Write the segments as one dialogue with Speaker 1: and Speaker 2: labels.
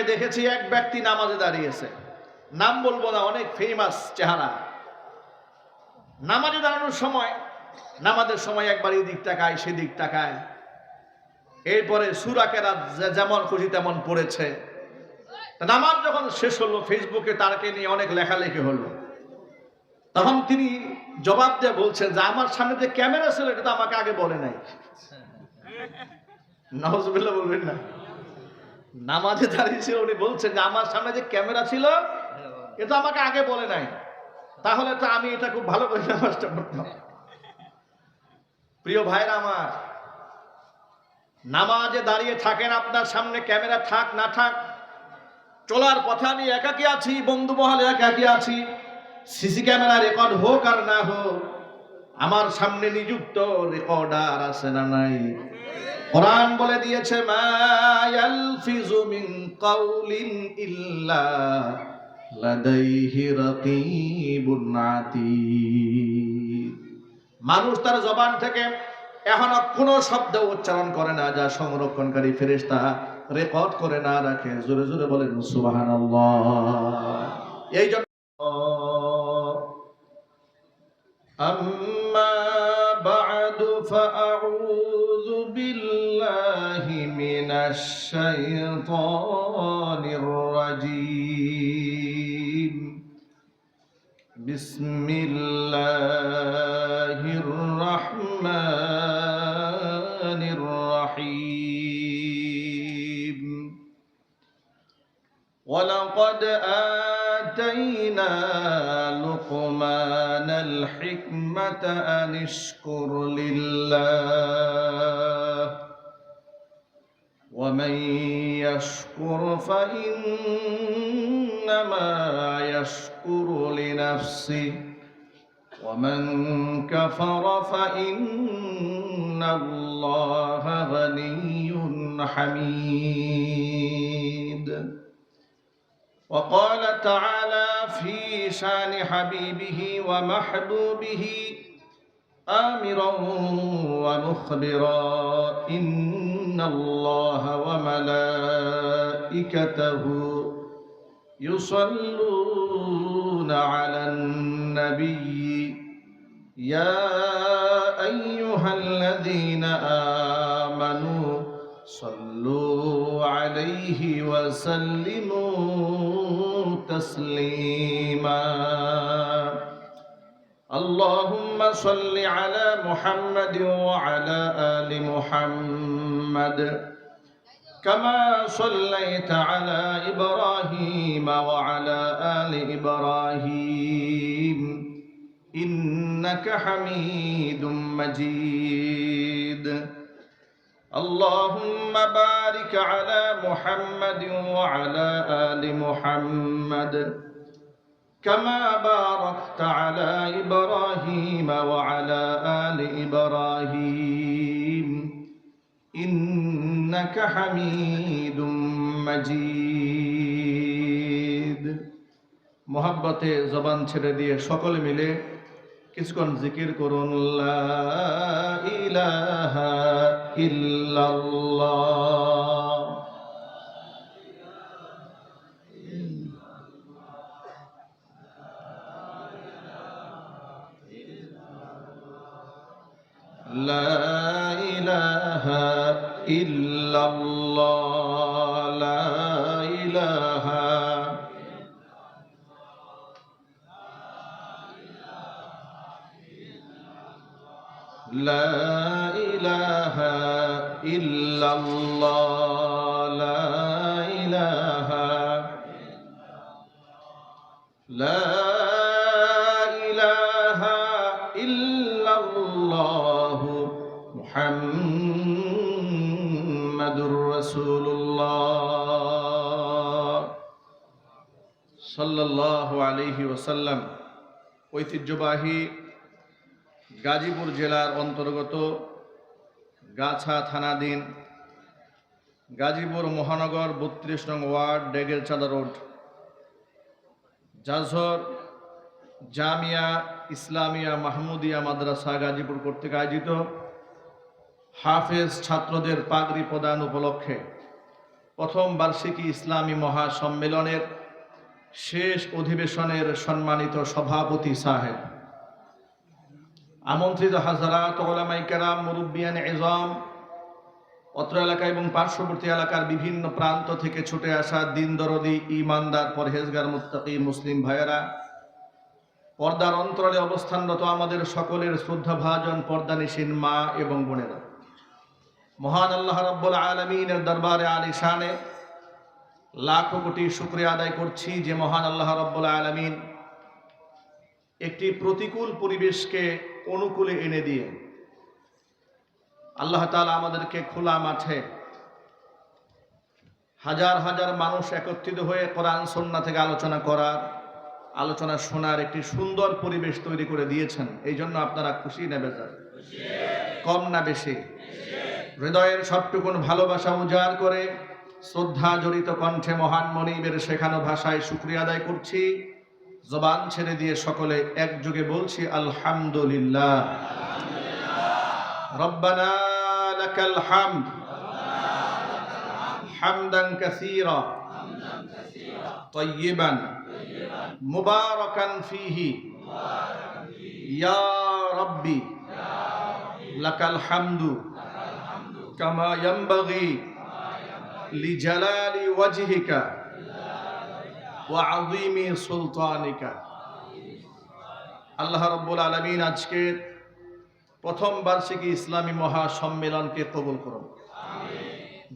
Speaker 1: আগে দেখেছি এক ব্যক্তি নামাজে দাঁড়িয়েছে, নাম বলবো না, অনেক ফেমাস চেহারা। নামাজে দাঁড়ানোর সময়, নামাজের সময় একবার এদিক তাকায় সেদিক তাকায়, এরপরে সূরা কেরাত যেমন খুশি তেমন পড়েছে। নামাজ যখন শেষ হলো, ফেসবুকে তারকে নিয়ে অনেক লেখালেখি হলো। তখন তিনি জবাব দিয়ে বলছেন যে আমার সামনে যে ক্যামেরা ছিল এটা তো আমাকে আগে বলে নাই। নাউজুবিল্লাহ বলবেন না। নামাজে দাঁড়িয়েছিল, উনি বলছেন যে আমার সামনে যে ক্যামেরা ছিল এটা আমাকে আগে বলে নাই, তাহলে তো আমি এটা খুব ভালো করে নামাজটা পড়তাম। প্রিয় ভাইরা আমার, নামাজে দাঁড়িয়ে থাকেন, আপনার সামনে ক্যামেরা থাক না থাক, চলার পথে আমি একাকী আছি, বন্ধু মহলে একাকী আছি, সিসি ক্যামেরা রেকর্ড হোক আর না হোক, আমার সামনে নিযুক্ত রেকর্ডার আছে না নাই? কোরআন বলে দিয়েছে মা ইয়ালফিজু মিন কাউলিন ইল্লা লাদাইহি রাকিবুন আতীদ। মানুষ তার জবান থেকে এখনো কোনো শব্দ উচ্চারণ করে না যা সংরক্ষণকারী ফেরেশতা রেকর্ড করে না রাখে। জোরে জোরে বলেন সুবহানাল্লাহ। এই জন্য আম্মা বা'দু ফাআউযু বিল্লাহি মিনাশ শাইতানির রাজীম। বিসমিল্লাহির রাহমানির রাহিম। ওয়ালাকাদ আতাইনা লুকমানাল হিকমাতা আন ইশকুর লিল্লাহ ওয়া মান ইয়াশকুর ফাইন্নামা ইয়াশকুরু লিনাফসিহি ওয়া মান কাফারা ফাইন্নাল্লাহা গানিয়্যুন হামিদ। وقال تعالى في شان حبيبه ومحبوبه آمرا ومخبرا إن الله وملائكته يصلون على النبي يا أيها الذين آمنوا صلوا عليه وسلموا تسليما اللهم صل على محمد وعلى آل محمد كما صليت على إبراهيم وعلى آل إبراهيم إنك حميد مجيد اللهم بارك على محمد وعلى آل محمد كما باركت على إبراهيم وعلى آل إبراهيم إنك حميد مجيد। মোহাব্বতে জবান ছেড়ে দিয়ে সকলে মিলে কিছুক্ষণ জিকির করুন, লা ইলাহা ইল্লাল্লাহ। লা ইলাহা ইল্লাল্লাহ, লা ইলাহা لا إله إلا الله لا إله لا إله إلا الله محمد رسول الله صلى الله عليه وسلم। ঐতিহ্যবাহী গাজীপুর জেলার অন্তর্গত গাছা থানাধীন গাজীপুর মহানগর 32 নং ওয়ার্ড, ডেগেরচাঁদা রোড, জাজর জামিয়া ইসলামিয়া মাহমুদিয়া মাদ্রাসা গাজীপুর কর্তৃক আয়োজিত হাফেজ ছাত্রদের পাগড়ি প্রদান উপলক্ষে প্রথম বার্ষিকী ইসলামী মহাসম্মেলনের শেষ অধিবেশনের সম্মানিত সভাপতি সাহেব, আমন্ত্রিত হাজারাত উলামায়ে কেরাম, মুরব্বিয়ান ইজম, অত্র এলাকা এবং পার্শ্ববর্তী এলাকার বিভিন্ন প্রান্ত থেকে ছুটে আসা দিন দরদি, ইমানদার, পরহেজগার, মুত্তাকি মুসলিম ভাইয়েরা, পর্দার অন্তরালে অবস্থানরত আমাদের সকলের শ্রদ্ধাভাজন পর্দানিশীন মা এবং বোনেরা, মহান আল্লাহ রাব্বুল আলামিনের দরবারে আলিশানে লাখো কোটি শুকরিয়া আদায় করছি যে মহান আল্লাহ রাব্বুল আলামিন একটি প্রতিকূল পরিবেশকে অনুকূলে এনে দিয়ে আল্লাহ তাআলা আমাদেরকে খোলা মাঠে হাজার হাজার মানুষ একত্রিত হয়ে কোরআন সুন্নাহ থেকে আলোচনা শোনার একটি সুন্দর পরিবেশ তৈরি করে দিয়েছেন। এই জন্য আপনারা খুশি না বেজার? কম না বেশি? হৃদয়ের সবটুকুন ভালোবাসা উজাড় করে শ্রদ্ধা জড়িত কণ্ঠে মহান মনিবের শেখানো ভাষায় শুকরিয়া আদায় করছি। জবান ছেড়ে দিয়ে সকলে একযোগে বলছি আলহামদুলিল্লাহ। রব্বানা লাকাল হামদ হামদান কাসীরা তাইয়িবান মুবারাকান ফীহি ইয়া রাব্বি লাকাল হামদু কামা ইয়ানবাগি লিজালালি ওয়াজহিকা ওয়া আযীমি সুলতানিকা। আল্লাহ রাব্বুল আলামিন আজকের প্রথম বার্ষিকী ইসলামী মহাসম্মেলনকে কবুল করুন।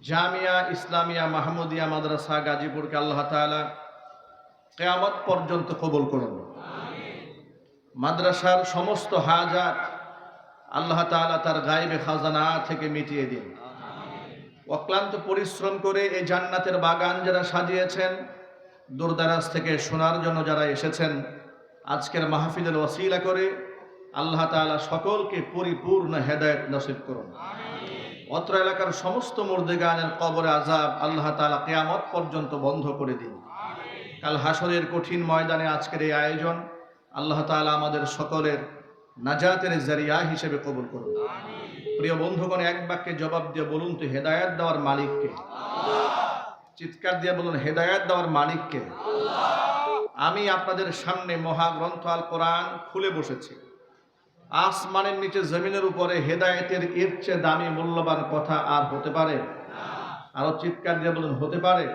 Speaker 1: জামিয়া ইসলামিয়া মাহমুদিয়া মাদ্রাসা গাজীপুরকে আল্লাহ তাআলা কিয়ামত পর্যন্ত কবুল করুন। মাদ্রাসার সমস্ত হাজাত আল্লাহ তাআলা তার গায়বে খাজানা থেকে মিটিয়ে দিন। অক্লান্ত পরিশ্রম করে এই জান্নাতের বাগান যারা সাজিয়েছেন, দূরদারাজ থেকে শোনার জন্য যারা এসেছেন, আজকের মাহফিলের ওসিলা করে আল্লাহ তাআলা সকলকে পরিপূর্ণ হেদায়েত নসিব করুন। অত্র এলাকার সমস্ত মুর্দেগানের কবরে আযাব আল্লাহ তাআলা কিয়ামত পর্যন্ত বন্ধ করে দিন। কাল হাসরের কঠিন ময়দানে আজকের এই আয়োজন আল্লাহ তাআলা আমাদের সকলের নাজাতের জারিয়া হিসেবে কবুল করুন। প্রিয় বন্ধুগণ, এক বাক্যে জবাব দিয়ে বলুন তো হেদায়েত দেওয়ার মালিককে? চিৎকার দিয়ে বলুন হেদায়েত দেওয়ার মালিককে? আমি আপনাদের সামনে মহাগ্রন্থ আল কোরআন খুলে বসেছি। আসমানের নিচে জমিনের উপরে হেদায়েতের এর চেয়ে দামি মূল্যবান কথা আর হতে পারে? আরো চিৎকার দিয়ে বলুন হতে পারে?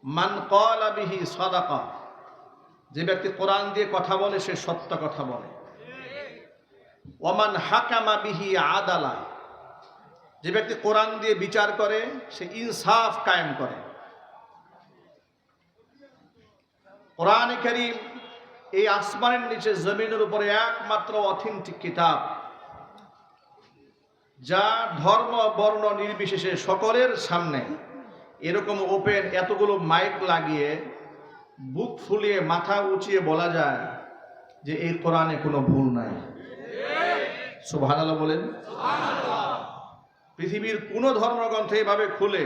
Speaker 1: মান ক্বালা বিহি সাদাকা, যে ব্যক্তি কোরআন দিয়ে কথা বলে সে সত্য কথা বলে। ওমান হাকামা বিহি আদালা, যে ব্যক্তি কোরআন দিয়ে বিচার করে সে ইনসাফ কায়েম করে। কোরআন কারীম এই আসমানের নিচে জমিনের উপরে একমাত্র অথেন্টিক কিতাব, যা ধর্ম বর্ণ নির্বিশেষে সকলের সামনে এরকম ওপেন এতগুলো মাইক লাগিয়ে বুক ফুলিয়ে মাথা উঁচিয়ে বলা যায় যে এই কোরআনে কোনো ভুল নাই। সুবহানাল্লাহ বলেন। পৃথিবীর কোন ধর্মগ্রন্থ এভাবে খুলে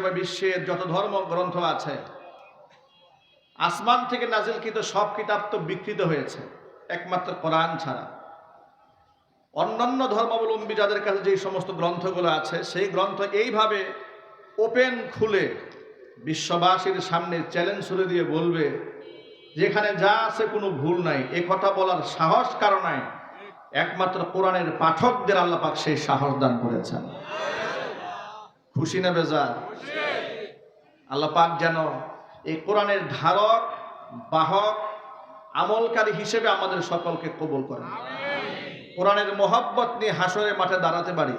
Speaker 1: বিশ্বের যত ধর্মগ্রন্থ আছে, আসমান থেকে নাজিলকৃত সব কিতাব তো বিকৃত হয়েছে একমাত্র কোরআন ছাড়া। অন্যান্য ধর্মাবলম্বী যাদের কাছে যে সমস্ত গ্রন্থগুলো আছে, সেই গ্রন্থ এইভাবে ওপেন খুলে বিশ্ববাসীর সামনে চ্যালেঞ্জ ছুড়ে দিয়ে বলবে যেখানে যা আছে কোনো ভুল নাই। এ কথা বলার সাহস কারো নাই, একমাত্র কোরআনের পাঠকদের আল্লাহ পাক সেই সাহস দান করেছেন। খুশি না বেজার? আল্লাহ পাক যেন এই কোরআনের ধারক, বাহক, আমলকারী হিসেবে আমাদের সকলকে কবুল করেন। কোরআনের মহব্বত নিয়ে হাসরের মাঠে দাঁড়াতে পারি,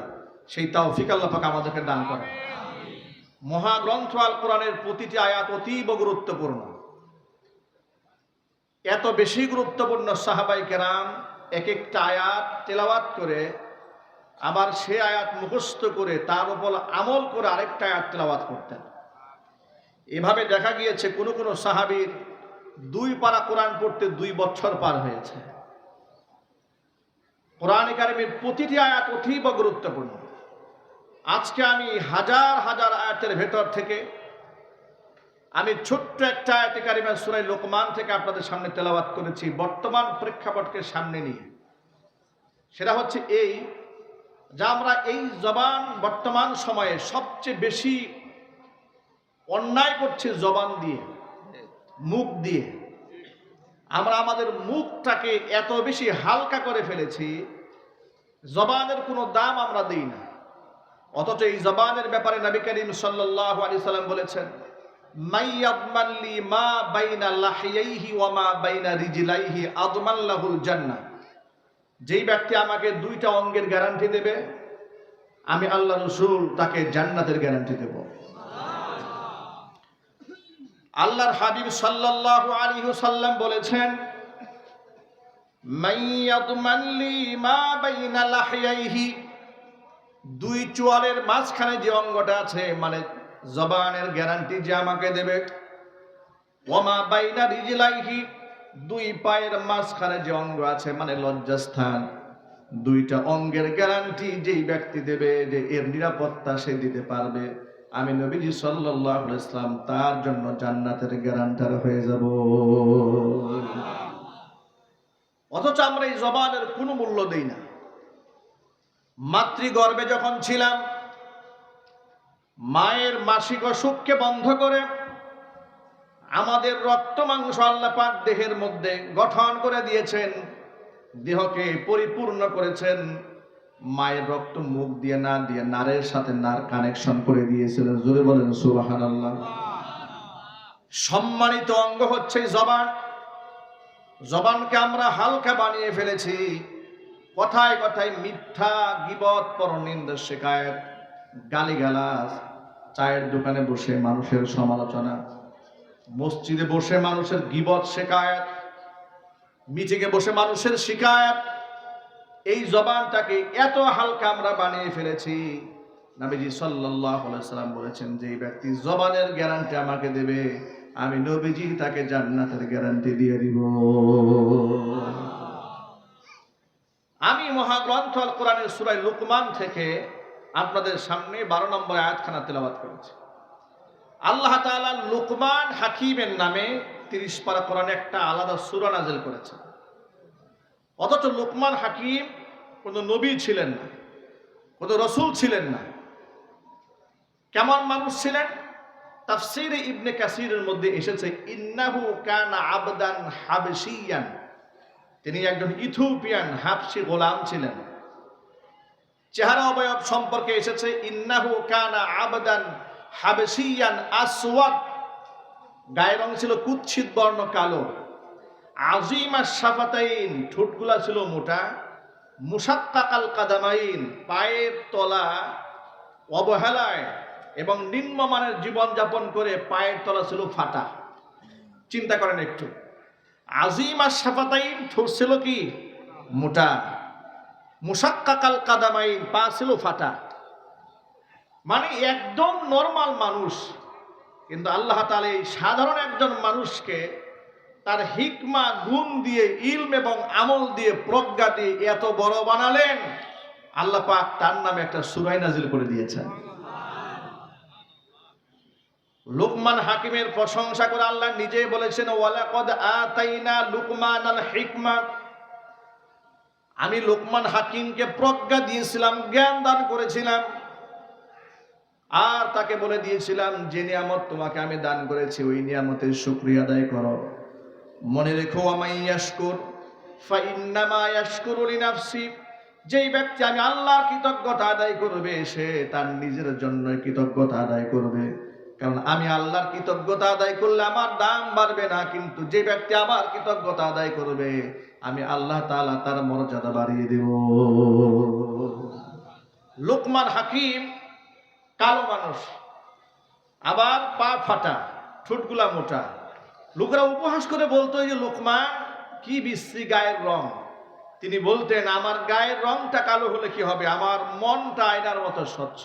Speaker 1: সেই তৌফিক আল্লাহ পাক আমাদেরকে দান করেন। মহাগ্রন্থ আল কোরআনের প্রতিটি আয়াত অতীব গুরুত্বপূর্ণ। এত বেশি গুরুত্বপূর্ণ, সাহাবায়ে কেরাম এক একটা আয়াত তেলাওয়াত করে আবার সে আয়াত মুখস্থ করে তার উপর আমল করে আরেকটা আয়াত তেলাওয়াত করতেন। এভাবে দেখা গিয়েছে কোনো কোনো সাহাবীর 2 পারা কোরআন পড়তে 2 বছর পার হয়েছে। কোরআন কারীমের প্রতিটি আয়াত অতীব গুরুত্বপূর্ণ। আজকে আমি হাজার হাজার আয়াতের ভেতর থেকে আমি ছোট্ট একটা আয়াতে কারিমা সূরা লোকমান থেকে আপনাদের সামনে তেলাওয়াত করেছি বর্তমান প্রেক্ষাপটকে সামনে নিয়ে। সেটা হচ্ছে এই যা আমরা এই জবান বর্তমান সময়ে সবচেয়ে বেশি অন্যায় করছি জবান দিয়ে, মুখ দিয়ে। আমরা আমাদের মুখটাকে এত বেশি হালকা করে ফেলেছি, জবানের কোনো দাম আমরা দিই না। অথচ এই জবানের ব্যাপারে নবী করিম সাল্লাল্লাহু আলাইহি সাল্লাম বলেছেন, মাইয়াদমান লি মা বাইনা লাহিয়াইহি ওয়া মা বাইনা রিজলাইহি আদমান লাহুল জান্নাহ। যেই ব্যক্তি আমাকে দুইটা অঙ্গের গ্যারান্টি দেবে, আমি আল্লাহ রাসূল তাকে জান্নাতের গ্যারান্টি দেব। আল্লাহর হাবিব সাল্লাল্লাহু আলাইহি ওয়াসাল্লাম বলেছেন, মাইয়াদমান লি মা বাইনা লাহিয়াইহি, দুই চোয়ালের মাঝখানে যে অঙ্গটা আছে, মানে জবানের গ্যারান্টি যে আমাকে দেবে। ওয়ামা বাইনা রিজলাইহি, দুই পায়ের মাঝখানে যে অঙ্গ আছে, মানে লজ্জাস্থান, দুইটা অঙ্গের গ্যারান্টি যেই ব্যক্তি দেবে, যে এর নিরাপত্তা সে দিতে পারবে, আমি নবীজি সাল্লাল্লাহু আলাইহি ওয়াসাল্লাম তার জন্য জান্নাতের গ্যারান্টার হয়ে যাব। অথচ আমরা এই জবানের কোনো মূল্য দেই না। মাতৃগর্ভে যখন ছিলাম, মায়ের মাসিক অসুখকে বন্ধ করে আমাদের রক্ত মাংস আল্লাহ পাক দেহের মধ্যে গঠন করে দিয়েছেন, দেহকে পরিপূর্ণ করেছেন। মায়ের রক্ত মুখ দিয়ে না দিয়ে নারের সাথে নার কানেকশন করে দিয়েছিলেন। জোরে বলেন সুবহানাল্লাহ। সম্মানিত অঙ্গ হচ্ছে জবান। জবানকে আমরা হালকা বানিয়ে ফেলেছি। কথায় কথায় মিথ্যা, গীবত, পরনিন্দা, শিকায়েত, গালিগালাজ, চায়ের দোকানে বসে মানুষের সমালোচনা, মসজিদে বসে মানুষের গীবত, শিকায়েত, মিটিংয়ে বসে মানুষের শিকায়েত, এই জবানটাকে এত হালকা আমরা বানিয়ে ফেলেছি। নবীজি সাল্লাল্লাহু আলাইহি ওয়াসাল্লাম বলেছেন, যে ব্যক্তি জবানের গ্যারান্টি আমাকে দেবে, আমি নবীজি তাকে জান্নাতের গ্যারান্টি দিয়ে দিব। আমি মহাগ্রন্থ আল কোরআনের সূরা লুকমান থেকে আপনাদের সামনে 12 নম্বর আয়াতখানা তেলাওয়াত করেছি। আল্লাহ তাআলা লুকমান হাকিমের নামে 30 পারা কোরআনে একটা আলাদা সূরা নাযিল করেছেন। অথচ লুকমান হাকিম কোনো নবী ছিলেন না, কোনো রাসূল ছিলেন না। কেমন মানুষ ছিলেন? তাফসীরে ইবনে কাসিরের মধ্যে এসেছে, ইন্নাহু কানা আবদান হাবশিয়ান, তিনি একজন ইথিওপিয়ান হাবশি গোলাম ছিলেন। চেহারা অবয়ব সম্পর্কে এসেছে, ইন্নাহু কানা আবদান হাবশিয়ান আসওয়াদ, গায়ের রং ছিল কুৎসিত বর্ণ, কালো। আজিমাস শাফাতাইন, ঠোঁটগুলা ছিল মোটা। মুশাক্কাকাল কাদামাইন, পায়ের তলা অবহেলায় এবং নিম্নমানের জীবনযাপন করে পায়ের তলা ছিল ফাটা। চিন্তা করেন একটু, আজিমাস শাফাতাইন, ঠোঁট ছিল কি মোটা। মুশাক্কাকাল কাদামাইন, পা ছিল ফাটা। মানে একদম নরমাল মানুষ। কিন্তু আল্লাহ তাআলা এই সাধারণ একজন মানুষকে তার হিকমা, গুণ দিয়ে, ইলম এবং আমল দিয়ে, প্রজ্ঞা দিয়ে এত বড় বানালেন। আল্লাহ পাক তার নামে একটা সূরা নাযিল করে দিয়েছেন। লুকমান হাকিমের প্রশংসা করে আল্লাহ নিজেই বলেছেন, ওয়ালাকাদ আতাইনা লুকমানাল হিকমা, আমি লুকমান হাকিমকে প্রজ্ঞা দিয়েছিলাম, জ্ঞান দান করেছিলাম। আর তাকে বলে দিয়েছিলাম, যে নিয়ামত তোমাকে আমি দান করেছি, ওই নিয়ামতের শুকরিয়া আদায় করো। মনে রেখো, আমাইয়াশকুর ফাইন্নামা ইয়াশকুরু লিনাফসি, যেই ব্যক্তি আমি আল্লাহর কৃতজ্ঞতা আদায় করবে, সে তার নিজের জন্য কৃতজ্ঞতা আদায় করবে। কারণ আমি আল্লাহর কৃতজ্ঞতা আদায় করলে আমার দাম বাড়বে না, কিন্তু যে ব্যক্তি আমার কৃতজ্ঞতা আদায় করবে, আমি আল্লাহ তাআলা তার মর্যাদা বাড়িয়ে দেব। লুকমান হাকিম কালো মানুষ, আবার পা ফাটা, ঠোঁটগুলা মোটা। লোকেরা উপহাস করে বলতো, যে লুকমান কি বিশ্রী গায়ের রং। তিনি বলতেন, আমার গায়ের রংটা কালো হলে কি হবে, আমার মনটা আয়নার মতো স্বচ্ছ।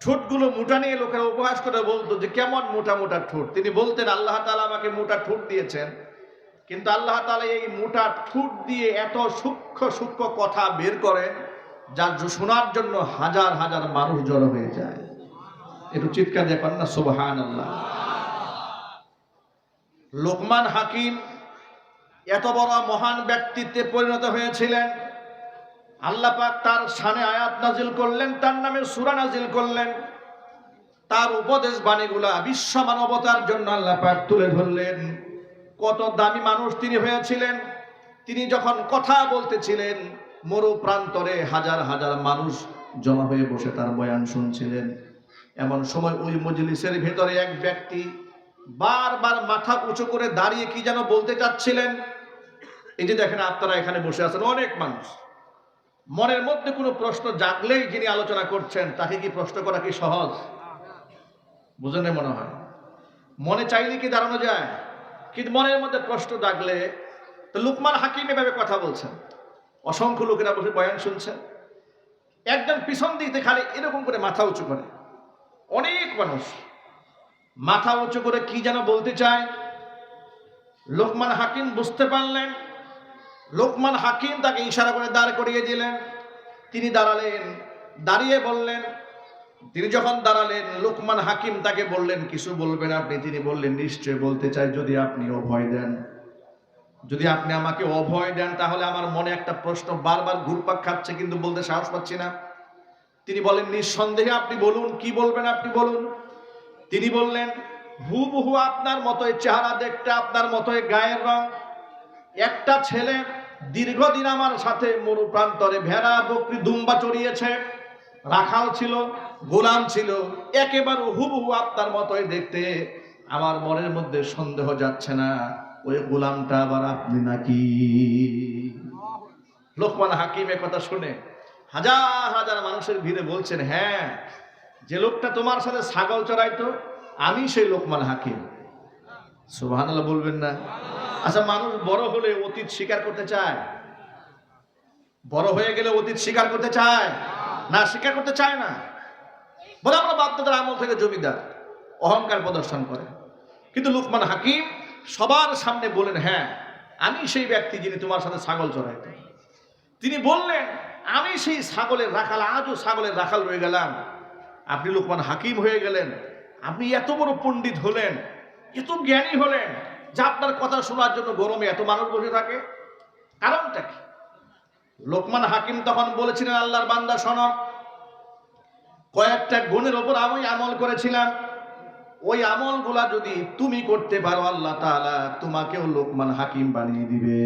Speaker 1: ঠোঁটগুলো মোটা নিয়ে লোকেরা উপহাস করে বলতো, যে কেমন মোটা মোটা ঠোঁট। তিনি বলতেন, আল্লাহ তাআলা আমাকে মোটা ঠোঁট দিয়েছেন, কিন্তু আল্লাহ তাআলা এই মোটা ঠোঁট দিয়ে এত সূক্ষ্ম সূক্ষ্ম কথা বের করেন, যা শোনার জন্য হাজার হাজার মানুষ জড়ো হয়ে যায়। একটু চিৎকার দেখেন না সুবহানাল্লাহ। লুকমান হাকিম এত বড় মহান ব্যক্তিত্বে পরিণত হয়েছিলেন। আল্লাহ পাক তার শানে আয়াত নাজিল করলেন, তার নামে সূরা নাজিল করলেন, তার উপদেশ বাণীগুলা বিশ্ব মানবতার জন্য আল্লাহ পাক তুলে ধরলেন। কত দামি মানুষ তিনি হয়েছিলেন। তিনি যখন কথা বলতেছিলেন, মরু প্রান্তরে হাজার হাজার মানুষ জমা হয়ে বসে তার বয়ান শুনছিলেন। এমন সময় ওই মজলিসের ভেতরে এক ব্যক্তি বারবার মাথা উঁচু করে দাঁড়িয়ে কি যেন বলতে চাচ্ছিলেন। এই যে দেখেন, আপনারা এখানে বসে আছেন অনেক মানুষ, মনের মধ্যে কোনো প্রশ্ন জাগলেই যিনি আলোচনা করছেন তাকে কি প্রশ্ন করা কি সহজ? বুঝেন না মনে হয়? মনে চাইলে কি দাঁড়ানো যায়, কিন্তু মনের মধ্যে প্রশ্ন জাগলে তো লুকমান হাকিম এভাবে কথা বলছেন, অসংখ্য লোকেরা বসে বয়ান শুনছেন, একজন পিছন দিতে খালি এরকম করে মাথা উঁচু করে, অনেক মানুষ মাথা উঁচু করে কি যেন বলতে চায়। লোকমান হাকিম বুঝতে পারলেন, লোকমান হাকিম তাকে ইশারা করে দাঁড় করিয়ে দিলেন। তিনি দাঁড়ালেন, দাঁড়িয়ে বললেন, তিনি যখন দাঁড়ালেন লোকমান হাকিম তাকে বললেন, কিছু বলবেন আপনি? তিনি বললেন, নিশ্চয় বলতে চাই, যদি আপনি অভয় দেন, যদি আপনি আমাকে অভয় দেন, তাহলে আমার মনে একটা প্রশ্ন বারবার ঘুরপাক খাচ্ছে, কিন্তু বলতে সাহস পাচ্ছি না। তিনি বলেন, নিঃসন্দেহে আপনি বলুন, কি বলবেন আপনি বলুন। তিনি বললেন, হুবহু আপনার মতোই চেহারা দেখতে, আপনার মতোই গায়ের রং, একটা ছেলে দীর্ঘদিন আমার সাথে মরু প্রান্তরে ভেড়া বকরি দুম্বা চড়িয়েছে, রাখাল ছিল, গোলাম ছিল, একেবারে হুবহু আপনার মতোই দেখতে। আমার মনের মধ্যে সন্দেহ যাচ্ছে না ওই গোলামটা আবার আপনি নাকি। লোকমান হাকিম কথা শুনে হাজার হাজার মানুষের ভিড়ে বলছেন, হ্যাঁ, যে লোকটা তোমার সাথে ছাগল চড়াইতো আমি সেই লোকমান হাকিম। সুবহানাল্লাহ বলবেন না? আচ্ছা, মানুষ বড় হলে অতীত স্বীকার করতে চায়? বড় হয়ে গেলে অতীত স্বীকার করতে চায় না? স্বীকার করতে চায় না, বলে আমরা বাধ্যতার আমল থেকে জমিদার, অহংকার প্রদর্শন করে। কিন্তু লোকমান হাকিম সবার সামনে বলেন, হ্যাঁ, আমি সেই ব্যক্তি যিনি তোমার সাথে ছাগল চড়াইত। তিনি বললেন, আমি সেই ছাগলের রাখাল, আজও ছাগলের রাখাল রয়ে গেলাম। আপনি লোকমান হাকিম হয়ে গেলেন, আপনি এত বড় পণ্ডিত হলেন, এত জ্ঞানী হলেন যে আপনার কথা শোনার জন্য গরমে এত মানুষ বসে থাকে, কারণটা কি? লোকমান হাকিম তখন বলেছিলেন, আল্লাহর বান্দা শোনো, কয়েকটা গুণের ওপর আমি আমল করেছিলাম, ওই আমলগুলা যদি তুমি করতে পারো আল্লাহ তাআলা তোমাকেও লোকমান হাকিম বানিয়ে দিবে।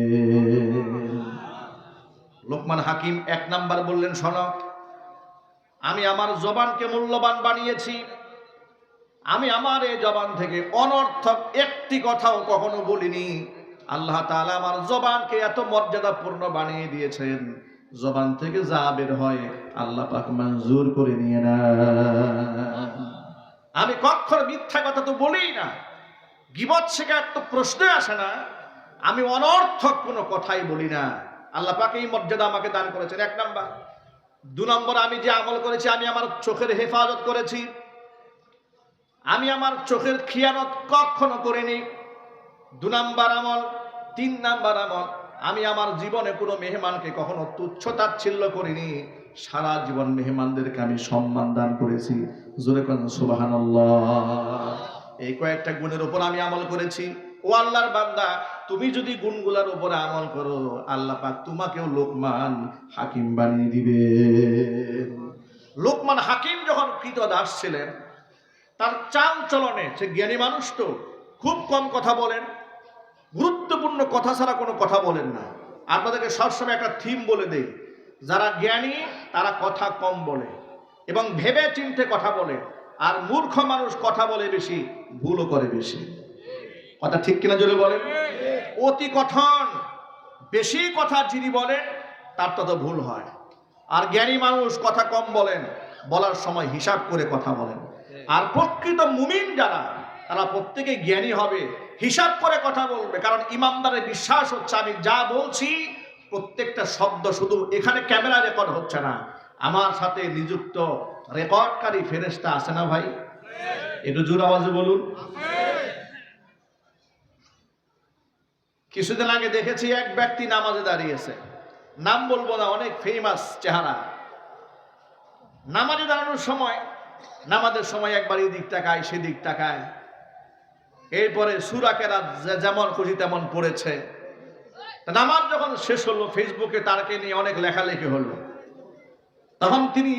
Speaker 1: লোকমান হাকিম 1 নাম্বার বললেন, শোনো, আমি আমার জবানকে মূল্যবান বানিয়েছি, আমি আমার এই জবান থেকে অনর্থক একটি কথাও কখনো বলিনি। আল্লাহ তাআলা আমার জবানকে এত মর্যাদাপূর্ণ বানিয়ে দিয়েছেন, জবান থেকে যা বের হয় আল্লাহ পাক মঞ্জুর করে নিয়ে না। আমি কখনো মিথ্যা কথা তো বলিই না, গীবত শিকার তো প্রশ্নই আসে না, আমি অনর্থক কোনো কথাই বলি না। আল্লাহ পাক এই মর্যাদা আমাকে দান করেছেন, 1 নাম্বার। 2 নম্বর, আমি যে আমল করেছি, আমি আমার চোখের হেফাজত করেছি, আমি আমার চোখের খিয়ানত কখনো করিনি। 2 নাম্বার আমল। 3 নাম্বার আমল, আমি আমার জীবনে কোনো মেহমানকে কখনো তুচ্ছ তাচ্ছিল্য করিনি, সারা জীবন মেহমানদেরকে আমি সম্মান দান করেছি। জোরে বলেন সুবহানাল্লাহ। এই কয়েকটা গুণের উপর আমি আমল করেছি। ও আল্লাহর বান্দা, তুমি যদি গুণগুলার উপরে আমল করো, আল্লাহ পাক তোমাকেও লোকমান হাকিম বানিয়ে দিবে। লোকমান হাকিম যখন কৃতদাস ছিলেন, তার চাল চলনে, সে জ্ঞানী মানুষ তো খুব কম কথা বলেন, গুরুত্বপূর্ণ কথা ছাড়া কোনো কথা বলেন না। আপনাদেরকে সবসময় একটা থিম বলে দেই, যারা জ্ঞানী তারা কথা কম বলে এবং ভেবে চিন্তে কথা বলে, আর মূর্খ মানুষ কথা বলে বেশি, ভুলও করে বেশি। কথা ঠিক কিনা জোরে বলেন? অতি কথন, বেশি কথা যিনি বলেন তার তত ভুল হয়। আর জ্ঞানী মানুষ কথা কম বলেন, বলার সময় হিসাব করে কথা বলেন। আর প্রকৃত মুমিন যারা, তারা প্রত্যেকে জ্ঞানী হবে, হিসাব করে কথা বলবে। কারণ ইমানদারের বিশ্বাস হচ্ছে, আমি যা বলছি প্রত্যেকটা শব্দ, শুধু এখানে ক্যামেরা রেকর্ড হচ্ছে না, আমার সাথে নিযুক্ত রেকর্ডকারী ফেরেশতা আছে না ভাই? একটু জোর আওয়াজে বলুন। কিছুদিন আগে দেখেছি এক ব্যক্তি নামাজে দাঁড়িয়েছে, নাম বলবো না, অনেক ফেমাস চেহারা। নামাজে দাঁড়ানোর সময়, নামাজের সময় একবার এদিক তাকায় সেদিক তাকায়, এরপরে সূরা কেরাত যেমন খুশি তেমন পড়েছে। নামাজ যখন শেষ হলো, ফেসবুকে তারকে নিয়ে অনেক লেখালেখি হলো। তখন তিনি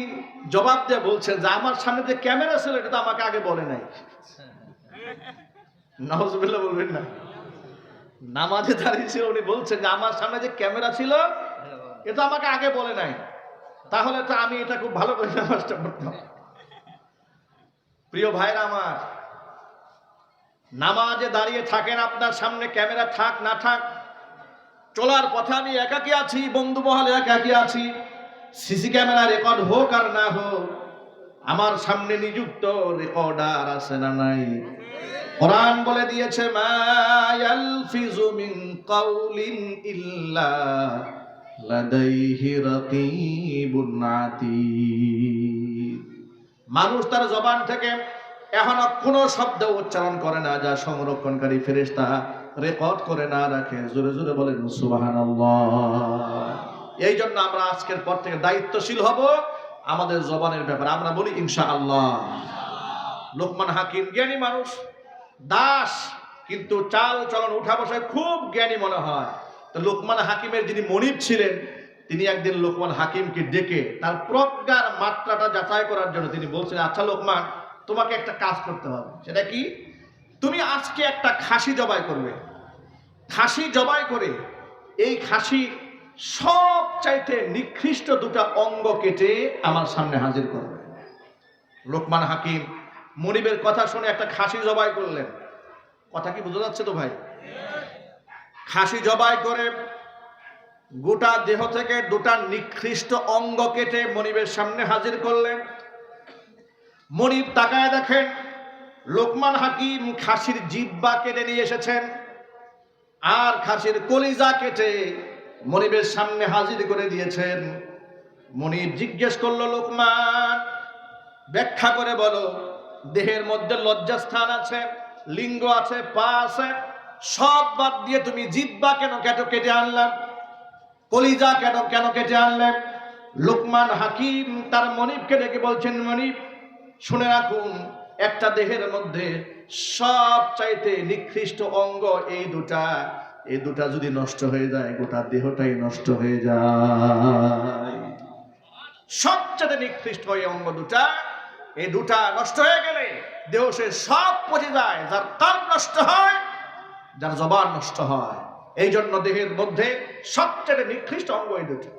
Speaker 1: জবাব দিয়ে বলছেন যে আমার সামনে যে ক্যামেরা ছিল এটা তো আমাকে আগে বলে নাই। নাউজুবিল্লাহ বলবেন না, নামাজে দাঁড়িয়ে ছিল, উনি বলছেন যে আমার সামনে যে ক্যামেরা ছিল এটা আমাকে আগে বলে নাই, তাহলে তো আমি এটা খুব ভালো করে নামাজটা পড়তাম। প্রিয় ভাইরা আমার, নামাজে দাঁড়িয়ে থাকেন, আপনার সামনে ক্যামেরা থাক না থাক, চলার পথে আমি একাকী আছি, বন্ধু মহলে একাকী আছি, সিসি ক্যামেরা রেকর্ড হোক আর না হোক, আমার সামনে নিযুক্ত রেকর্ডার আছে না নাই? কোরআন বলে দিয়েছে মা ইয়ালফিজু মিন কাউলিন ইল্লা লাদাইহি রাকিবুন আতীদ। মানুষ তার জবান থেকে এখনো কোনো শব্দ উচ্চারণ করে না যা সংরক্ষণকারী ফেরেশতা রেকর্ড করে না রাখে। জোরে জোরে বলেন সুবহানাল্লাহ। এই জন্য আমরা আজকের পর থেকে দায়িত্বশীল হব আমাদের জবানের ব্যাপারে। আমরা বলি ইনশাআল্লাহ। লোকমান হাকিম জ্ঞানী মানুষ, দাস, কিন্তু চাল চলন উঠা বসায় খুব জ্ঞানী মনে হয়। তো লোকমান হাকিমের যিনি মনিব ছিলেন, তিনি একদিন লোকমান হাকিমকে ডেকে তার প্রজ্ঞার মাত্রাটা যাচাই করার জন্য তিনি বলছেন, আচ্ছা লোকমান, তোমাকে একটা কাজ করতে হবে। সেটা কি? তুমি আজকে একটা খাসি জবাই করবে। খাসি জবাই করে এই খাসি সবচাইতে নিকৃষ্ট দুটা অঙ্গ কেটে আমার সামনে হাজির করবে। লোকমান হাকিম মনিবের কথা শুনে একটা খাসি জবাই করলেন। কথা কি বোঝা যাচ্ছে তো ভাই? খাসি জবাই করে গোটা দেহ থেকে দুটা নিকৃষ্ট অঙ্গ কেটে মনিবের সামনে হাজির করলেন। মনিব তাকায় দেখেন লোকমান হাকিম খাসির জিহ্বা কেটে নিয়ে এসেছেন আর খাসির কলিজা কেটে মনিবের সামনে হাজির করে দিয়েছেন। মনিব জিজ্ঞেস করলো, লোকমান, ব্যাখ্যা করে বলো, দেহের মধ্যে লজ্জাস্থান আছে, লিঙ্গ আছে, পা আছে, সব বাদ দিয়ে তুমি জিহ্বা কেন কেটে আনলাম? কলিজা কেন কেটে আনলেন? লোকমান হাকিম তার মনিবকে ডেকে বলছেন, মনিব শুনে রাখুন, একটা দেহের মধ্যে সবচাইতে নিকৃষ্ট অঙ্গ এই দুটা যদি নষ্ট হয়ে যায় গোটা দেহটাই নষ্ট হয়ে যায়। সবচেয়ে নিকৃষ্ট এই অঙ্গ দুটা, এই দুটা নষ্ট হয়ে গেলে দেহ সে সব পচে যায়। যার কান নষ্ট হয়, যার জবান নষ্ট হয়। এই জন্য দেহের মধ্যে সবচেয়ে নিকৃষ্ট অঙ্গ এই দুটো।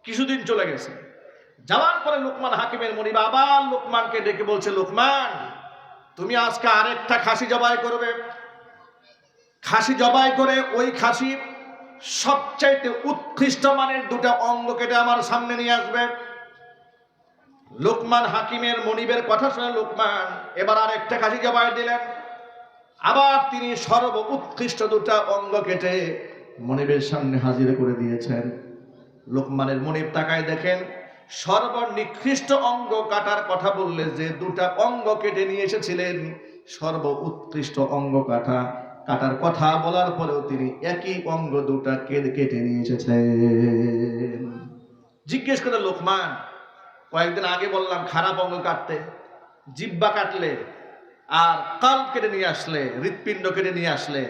Speaker 1: কিছুদিন চলে গেছে, যাওয়ার পরে লোকমান হাকিমের মনিব আবার লোকমানকে ডেকে বলছে, লোকমান, তুমি আজকে আরেকটা খাসি জবাই করবে। খাসি জবাই করে ওই খাসি সবচাইতে উৎকৃষ্ট মানের দুটা অঙ্গ কেটে আমার সামনে নিয়ে আসবে। লোকমান হাকিমের মনিবের কথা শুনে লোকমান এবার আরেকটা খাসি জবাই দিলেন। আবার তিনি সর্ব উৎকৃষ্ট দুটা অঙ্গ কেটে মনিবের সামনে হাজির করে দিয়েছেন। লোকমানের মনিব তাকায় দেখেন সর্বনিকৃষ্ট অঙ্গ কাটার কথা বললে যে দুটা অঙ্গ কেটে নিয়ে এসেছিলেন, সর্ব উৎকৃষ্ট অঙ্গ কাটার কথা বলার পরেও তিনি একই অঙ্গ দুটা কেটে নিয়ে এসেছেন। জিজ্ঞেস করে, লোকমান, কয়েকদিন আগে বললাম খারাপ অঙ্গ কাটতে, জিহ্বা কাটলে, আর কাল কেটে নিয়ে আসলে, হৃৎপিণ্ড কেটে নিয়ে আসলে,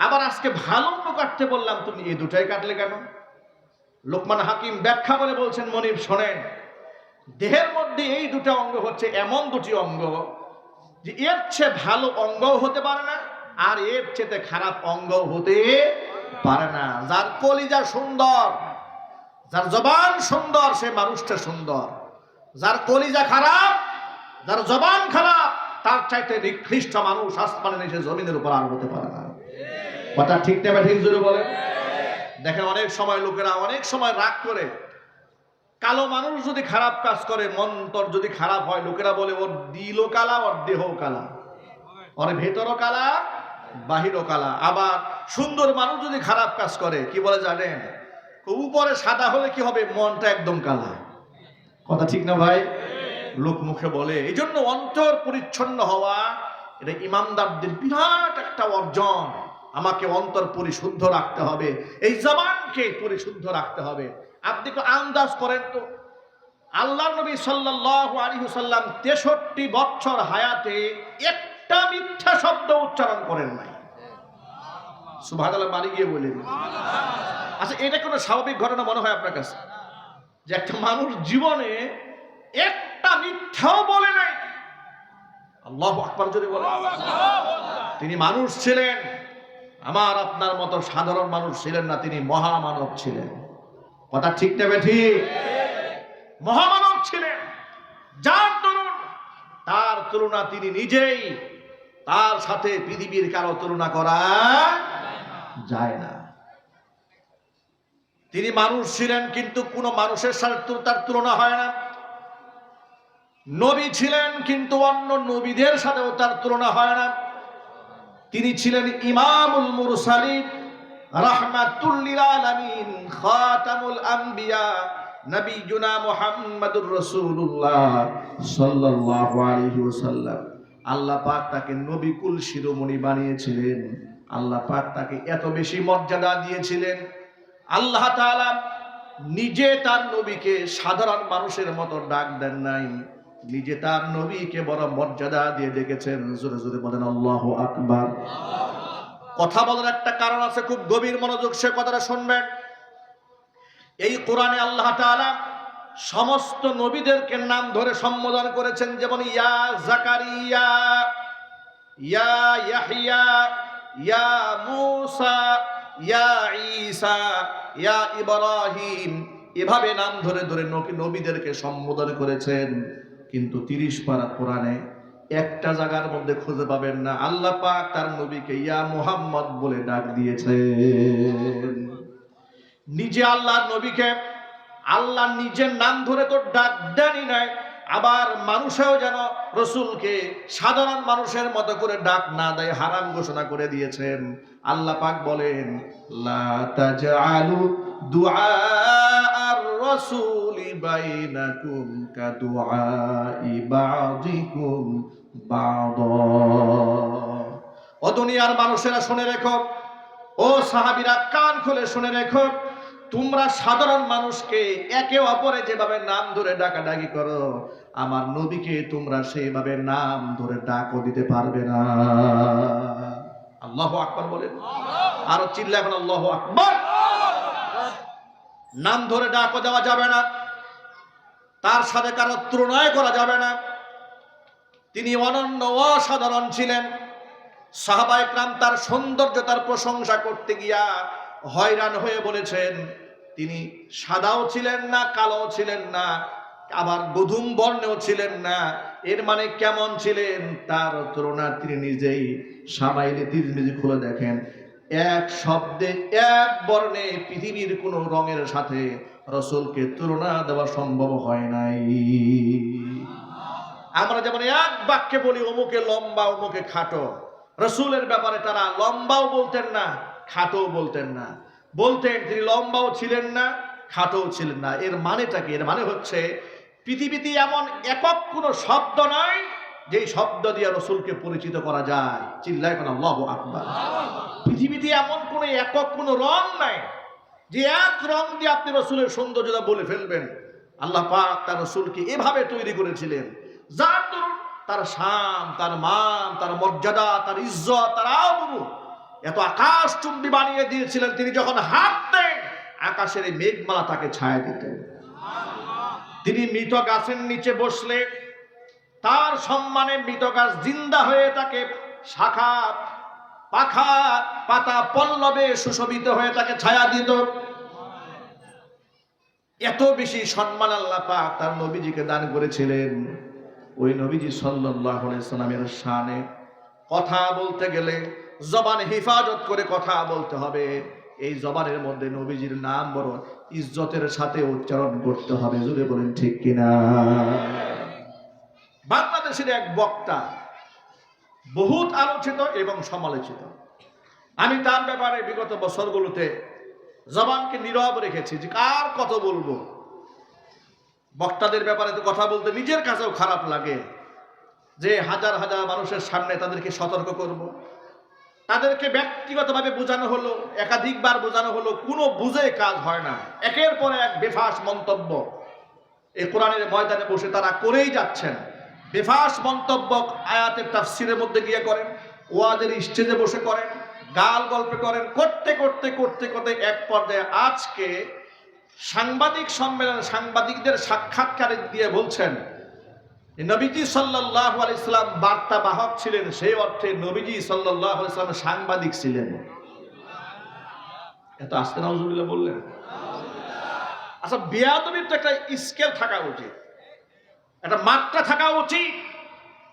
Speaker 1: আবার আজকে ভালো অঙ্গ কাটতে বললাম, তুমি এই দুটাই কাটলে কেন? লোকমান হাকিম ব্যাখ্যা করে বলছেন, মনিব শোনেন, দেহের মধ্যে এই দুটা অঙ্গ হচ্ছে এমন দুটি অঙ্গ যে এর চেয়ে ভালো অঙ্গও হতে পারে না, আর এর চেয়ে খারাপ অঙ্গ হতে পারে না। যার কলিজা সুন্দর, যার জবান সুন্দর, সে মানুষটা সুন্দর। যার কলিজা খারাপ, যার জবান খারাপ, তার চাইতে নিকৃষ্ট মানুষ আসমানে নিচে জমিনের উপর আর হতে পারে না। কথা ঠিক না? ঠিক জোরে বলেন। দেখেন অনেক সময় লোকেরা অনেক সময় রাগ করে, কালো মানুষ যদি খারাপ কাজ করে, মন্তর যদি খারাপ হয়, লোকেরা বলে ওর দিলও কালা, ওর দেহ কালা, ওর ভেতরও কালা, বাহিরও কালা। আবার সুন্দর মানুষ যদি খারাপ কাজ করে, কি বলে জানেন? উপরে সাদা হলে কি হবে, মনটা একদম কালা। কথা ঠিক না ভাই? লোক মুখে বলে। এই জন্য অন্তর পরিচ্ছন্ন হওয়া এটা ইমানদারদের বিরাট একটা অর্জন। আমাকে অন্তর পরিশুদ্ধ রাখতে হবে, এই জবানকে পরিশুদ্ধ রাখতে হবে। আপনি তো আন্দাজ করেন তো, আল্লাহর নবী সাল্লাল্লাহু আলাইহি ওয়াসাল্লাম 63 বছর হায়াতে একটা মিথ্যা শব্দ উচ্চারণ করেন নাই। সুবহানাল্লাহ, বাড়ি গিয়ে বলেন। আচ্ছা, এটা কোনো স্বাভাবিক ঘটনা মনে হয় আপনার কাছে? যে একটা মানুষ জীবনে একটা মিথ্যাও বলে নাই। আল্লাহু আকবার জোরে বলেন। তিনি মানুষ ছিলেন, আমার আপনার মতো সাধারণ মানুষ ছিলেন না, তিনি মহামানব ছিলেন। কথা ঠিক নেবে ঠিক? মহামানব ছিলেন, যার দরুন তার তুলনা তিনি নিজেই, তার সাথে পৃথিবীর কারো তুলনা করা যায় না। তিনি মানুষ ছিলেন, কিন্তু কোন মানুষের সাথে তার তুলনা হয় না। নবী ছিলেন, কিন্তু অন্য নবীদের সাথেও তার তুলনা হয় না। তিনি ছিলেন ইমামুল মুরসালিন, রাহমাতুল লিল আলামিন, খাতামুল আম্বিয়া, নবিয়ুনা মুহাম্মাদুর রাসূলুল্লাহ সাল্লাল্লাহু আলাইহি ওয়াসাল্লাম। আল্লাহ পাক তাকে নবিকুল শিরোমণি বানিয়েছিলেন। আল্লাহ পাক তাকে এত বেশি মর্যাদা দিয়েছিলেন। আল্লাহ তাআলা নিজে তার নবীকে সাধারণ মানুষের মতো ডাক দেন নাই, নিজে তার নবীকে বড় মর্যাদা দিয়ে ডেকেছেন। জোরে জোরে বলেন আল্লাহু আকবার। কথা বলার একটা কারণ আছে, খুব গভীর মনোযোগ সে কথাটা শুনবেন। এই কোরআনে আল্লাহ তাআলা সমস্ত নবীদেরকে নাম ধরে সম্বোধন করেছেন, যেমন ইয়া জাকারিয়া, ইয়া ইয়াহইয়া, ইয়া মূসা, ইয়া ঈসা, ইয়া ইব্রাহিম, এভাবে নাম ধরে ধরে নবীদেরকে সম্বোধন করেছেন। কিন্তু 30 পারা কোরআনে একটা জায়গার মধ্যে খুঁজে পাবেন না আল্লাহ পাক তার নবীকে ইয়া মুহাম্মদ বলে ডাক দিয়েছেন। নিজে আল্লাহর নবীকে আল্লাহ নিজের নাম ধরে তো ডাক দেনই নাই, আবার মানুষেও যেন রসুলকে সাধারণ মানুষের মতো করে ডাক না দেয়, হারাম ঘোষণা করে দিয়েছেন। আল্লাহ পাক বলেন, লা তাজআলু দুআ আর রাসূলি বাইনাকুম কাদুআই বাযিকুম বাযা। ও দুনিয়ার মানুষেরা শুনে রেখো, ও সাহাবীরা কান খুলে শুনে রেখো, তোমরা সাধারণ মানুষকে একে অপরে যেভাবে নাম ধরে ডাকাডাকি করো, আমার নবীকে তোমরা সেইভাবে নাম ধরে ডাকও দিতে পারবে না। আল্লাহু আকবার বলেন, আরো চিল্লায় এখন আল্লাহু আকবার। নাম ধরে ডাকও দেওয়া যাবে না, তার সাথে কারো তুলনায় করা যাবে না। তিনি অনন্য অসাধারণ ছিলেন। সাহাবায়ে কেরাম তার সৌন্দর্যতার প্রশংসা করতে গিয়া হয়রান হয়ে বলেছেন, তিনি সাদাও ছিলেন না, কালো ছিলেন না, আবার গধূম বর্ণেও ছিলেন না। এর মানে কেমন ছিলেন তার তুলনা তিনি নিজেই শামাইলে তিরমিজি খুলে দেখেন, এক শব্দে এক বর্ণে পৃথিবীর কোন রঙের সাথে রাসূলকে তুলনা দেওয়া সম্ভব হয় নাই। আমরা যেমন এক বাক্যে বলি অমুকে লম্বা অমুকে খাটো, রাসূলের ব্যাপারে তারা লম্বাও বলতেন না, খাটোও বলতেন না। বলতেন তিনি লম্বাও ছিলেন না, খাটোও ছিলেন না। এর মানেটা কি? এর মানে হচ্ছে পৃথিবীতে এমন একক কোনো শব্দ নাই যেই শব্দ দিয়ে রাসূলকে পরিচিত করা যায়। চিল্লায় কোন আল্লাহু আকবার। পৃথিবীতে এমন কোনো একক কোনো রং নাই যে এক রং দিয়ে আপনি রাসূলের সৌন্দর্যতা বলে ফেলবেন। আল্লাহ পাক তার রাসূলকে এভাবে তৈরি করেছিলেন, যার দরুন তার শান, তার মান, তার মর্যাদা, তার ইজ্জত, তার আবরু এত আকাশচুম্বী বানিয়ে দিয়েছিলেন। তিনি যখন হাঁটতেন আকাশের এই মেঘমালা তাকে ছায়া দিতেন। তিনি মৃত গাছের নিচে বসলে তার সম্মানে মৃত গাছ জিন্দা হয়ে তাকে শাখা পাখা পাতা পল্লবে সুশোভিত হয়ে তাকে ছায়া দিত। এত বেশি সম্মান আল্লাহ পাক তার নবীজিকে দান করেছিলেন। ওই নবীজি সাল্লাল্লাহু আলাইহি সাল্লামের শানে কথা বলতে গেলে জবান হেফাজত করে কথা বলতে হবে। এই জবানের মধ্যে নবীজির নাম বড় ইজ্জতের সাথে উচ্চারণ করতে হবে। জোরে বলেন ঠিক কিনা? বাংলাদেশের এক বক্তা বহুত আলোচিত এবং সমালোচিত। আমি তার ব্যাপারে বিগত বছরগুলোতে জবানকে নীরব রেখেছি যে কার কত বলবো। বক্তাদের ব্যাপারে তো কথা বলতে নিজের কাছেও খারাপ লাগে যে হাজার হাজার মানুষের সামনে তাদেরকে সতর্ক করব। তাদেরকে ব্যক্তিগতভাবে বোঝানো হলো, একাধিকবার বোঝানো হলো, কোনো বুঝে কাজ হয় না। একের পর এক বেফাস মন্তব্য এই কোরআনের ময়দানে বসে তারা করেই যাচ্ছেন। বেফাস মন্তব্য আয়াতের তাফসিরের মধ্যে গিয়ে করেন, ওয়াজের স্টেজে বসে করেন, গাল গল্পে করেন, করতে করতে করতে করতে এক পর্যায়ে আজকে সাংবাদিক সম্মেলন সাংবাদিকদের সাক্ষাৎকার দিয়ে বলছেন নবীজি সাল্লাল্লাহু আলাইহি সাল্লাম বার্তা বাহক ছিলেন, সেই অর্থে নবীজি সাল্লাল্লাহু আলাইহি সাল্লাম সাংবাদিক ছিলেন। এত আস্তে নাউজুবিল্লাহ বললেন। আচ্ছা, বেয়াদবির তো একটা স্কেল থাকা উচিত, একটা মাত্রা থাকা উচিত।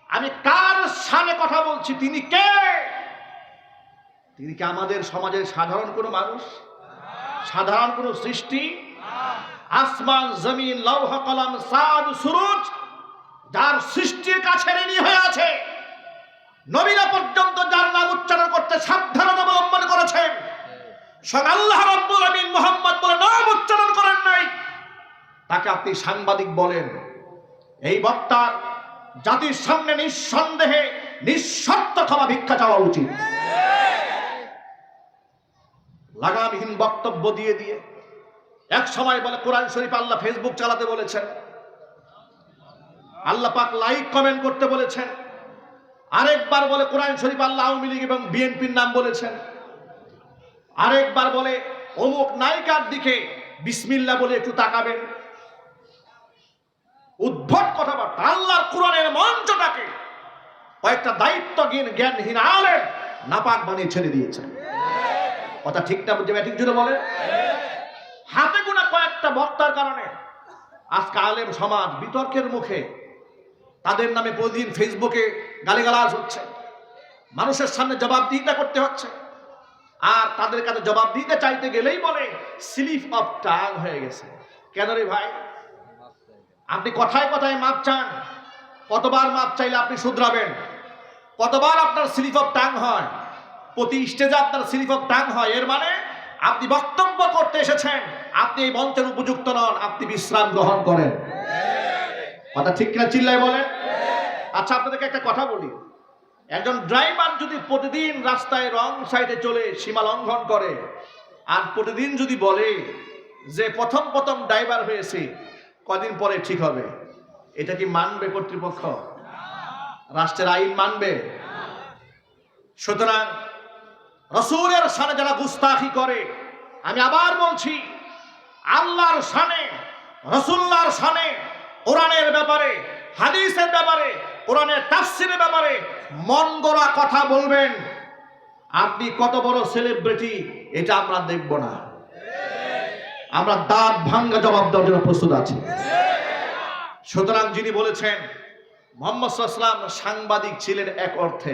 Speaker 1: আমি কার সামনে কথা বলছি? তিনি কে? তিনি কি আমাদের সমাজের সাধারণ কোনো মানুষ, সাধারণ কোনো সৃষ্টি? আসমান জমিন লৌহ কলম চাঁদ সূরজ যার সৃষ্টির কাছে ঋণী হয়ে আছে, নবীরা পর্যন্ত যার নাম উচ্চারণ করতে সাবধানতা অবলম্বন করেছেন, স্বয়ং আল্লাহ রাব্বুল আমিন মুহাম্মদ বলে নাম উচ্চারণ করেন নাই, তাকে আপনি সাংবাদিক বলেন? এই বক্তার জাতির সামনে নিঃসন্দেহে নিঃশর্ত ক্ষমা ভিক্ষা চাওয়া উচিত। লাগামহীন বক্তব্য দিয়ে দিয়ে এক সময় বলে কোরআন শরীফ আল্লাহ ফেসবুক চালাতে বলেছেন, আল্লাহ পাক লাইক কমেন্ট করতে বলেছেন, আরেকবার বলে কোরআন শরীফ আল্লাহ আওয়ামী লীগ এবং বিএনপির নাম বলেছেন, আরেকবার বলে অমুক নায়িকার দিকে বিসমিল্লাহ বলে একটু তাকাবেন। উদ্ভট কথাবার্তা। আল্লাহর কোরআনের মঞ্চটাকে কয়েকটা জ্ঞানহীন আলেম নাপাক বানিয়ে ছেড়ে দিয়েছেন। কথা ঠিক না? ঠিক জুড়ে বলে। হাতে গোনা কয়েকটা বক্তার কারণে আজকে আলেম সমাজ বিতর্কের মুখে, তাদের নামে প্রতিদিন ফেসবুকে গালিগালাজ হচ্ছে, মানুষের সামনে জবাবদিহিতা করতে হচ্ছে, আর তাদের কাছে জবাব দিতে চাইতে গেলেই বলে স্লিপ অফ টাং হয়ে গেছে। কেন রে ভাই? আপনি কথায় কথায় মাপ চান, কতবার মাপ চাইলে আপনি শুধরাবেন? কতবার আপনার স্লিপ অফ টাং হয়? প্রতি স্টেজে আপনার স্লিপ অফ টাং হয়। এর মানে আপনি বক্তব্য করতে এসেছেন, আপনি এই মঞ্চের উপযুক্ত নন, আপনি বিশ্রাম গ্রহণ করেন। কথা ঠিক কিনা চিল্লায় বলেন। আচ্ছা, আপনাদেরকে একটা কথা বলি, একজন ড্রাইভার যদি প্রতিদিন রাস্তায় রং সাইডে চলে সীমা লঙ্ঘন করে, আর প্রতিদিন যদি বলে যে প্রথম প্রথম ড্রাইভার হয়েছে, কদিন পরে ঠিক হবে, এটা কি মানবে কর্তৃপক্ষ? রাষ্ট্রের আইন মানবে? সুতরাং রাসূলের শানে যারা গুস্তাখি করে, আমি আবার বলছি, আল্লাহর শানে, রাসূলুল্লাহর শানে, কোরআনের ব্যাপারে, হাদিসের ব্যাপারে, কোরআনের তাফসীরের ব্যাপারে মন গড়া কথা বলবেন, আপনি কত বড় সেলিব্রিটি এটা আমরা দেখব না। আমরা দাঁত ভাঙ্গা জবাব দেওয়ার জন্য প্রস্তুত আছি। সুতরাং যিনি বলেছেন মুহাম্মদ সাল্লাল্লাহু আলাইহি ওয়াসাল্লাম সাংবাদিক ছিলেন, এক অর্থে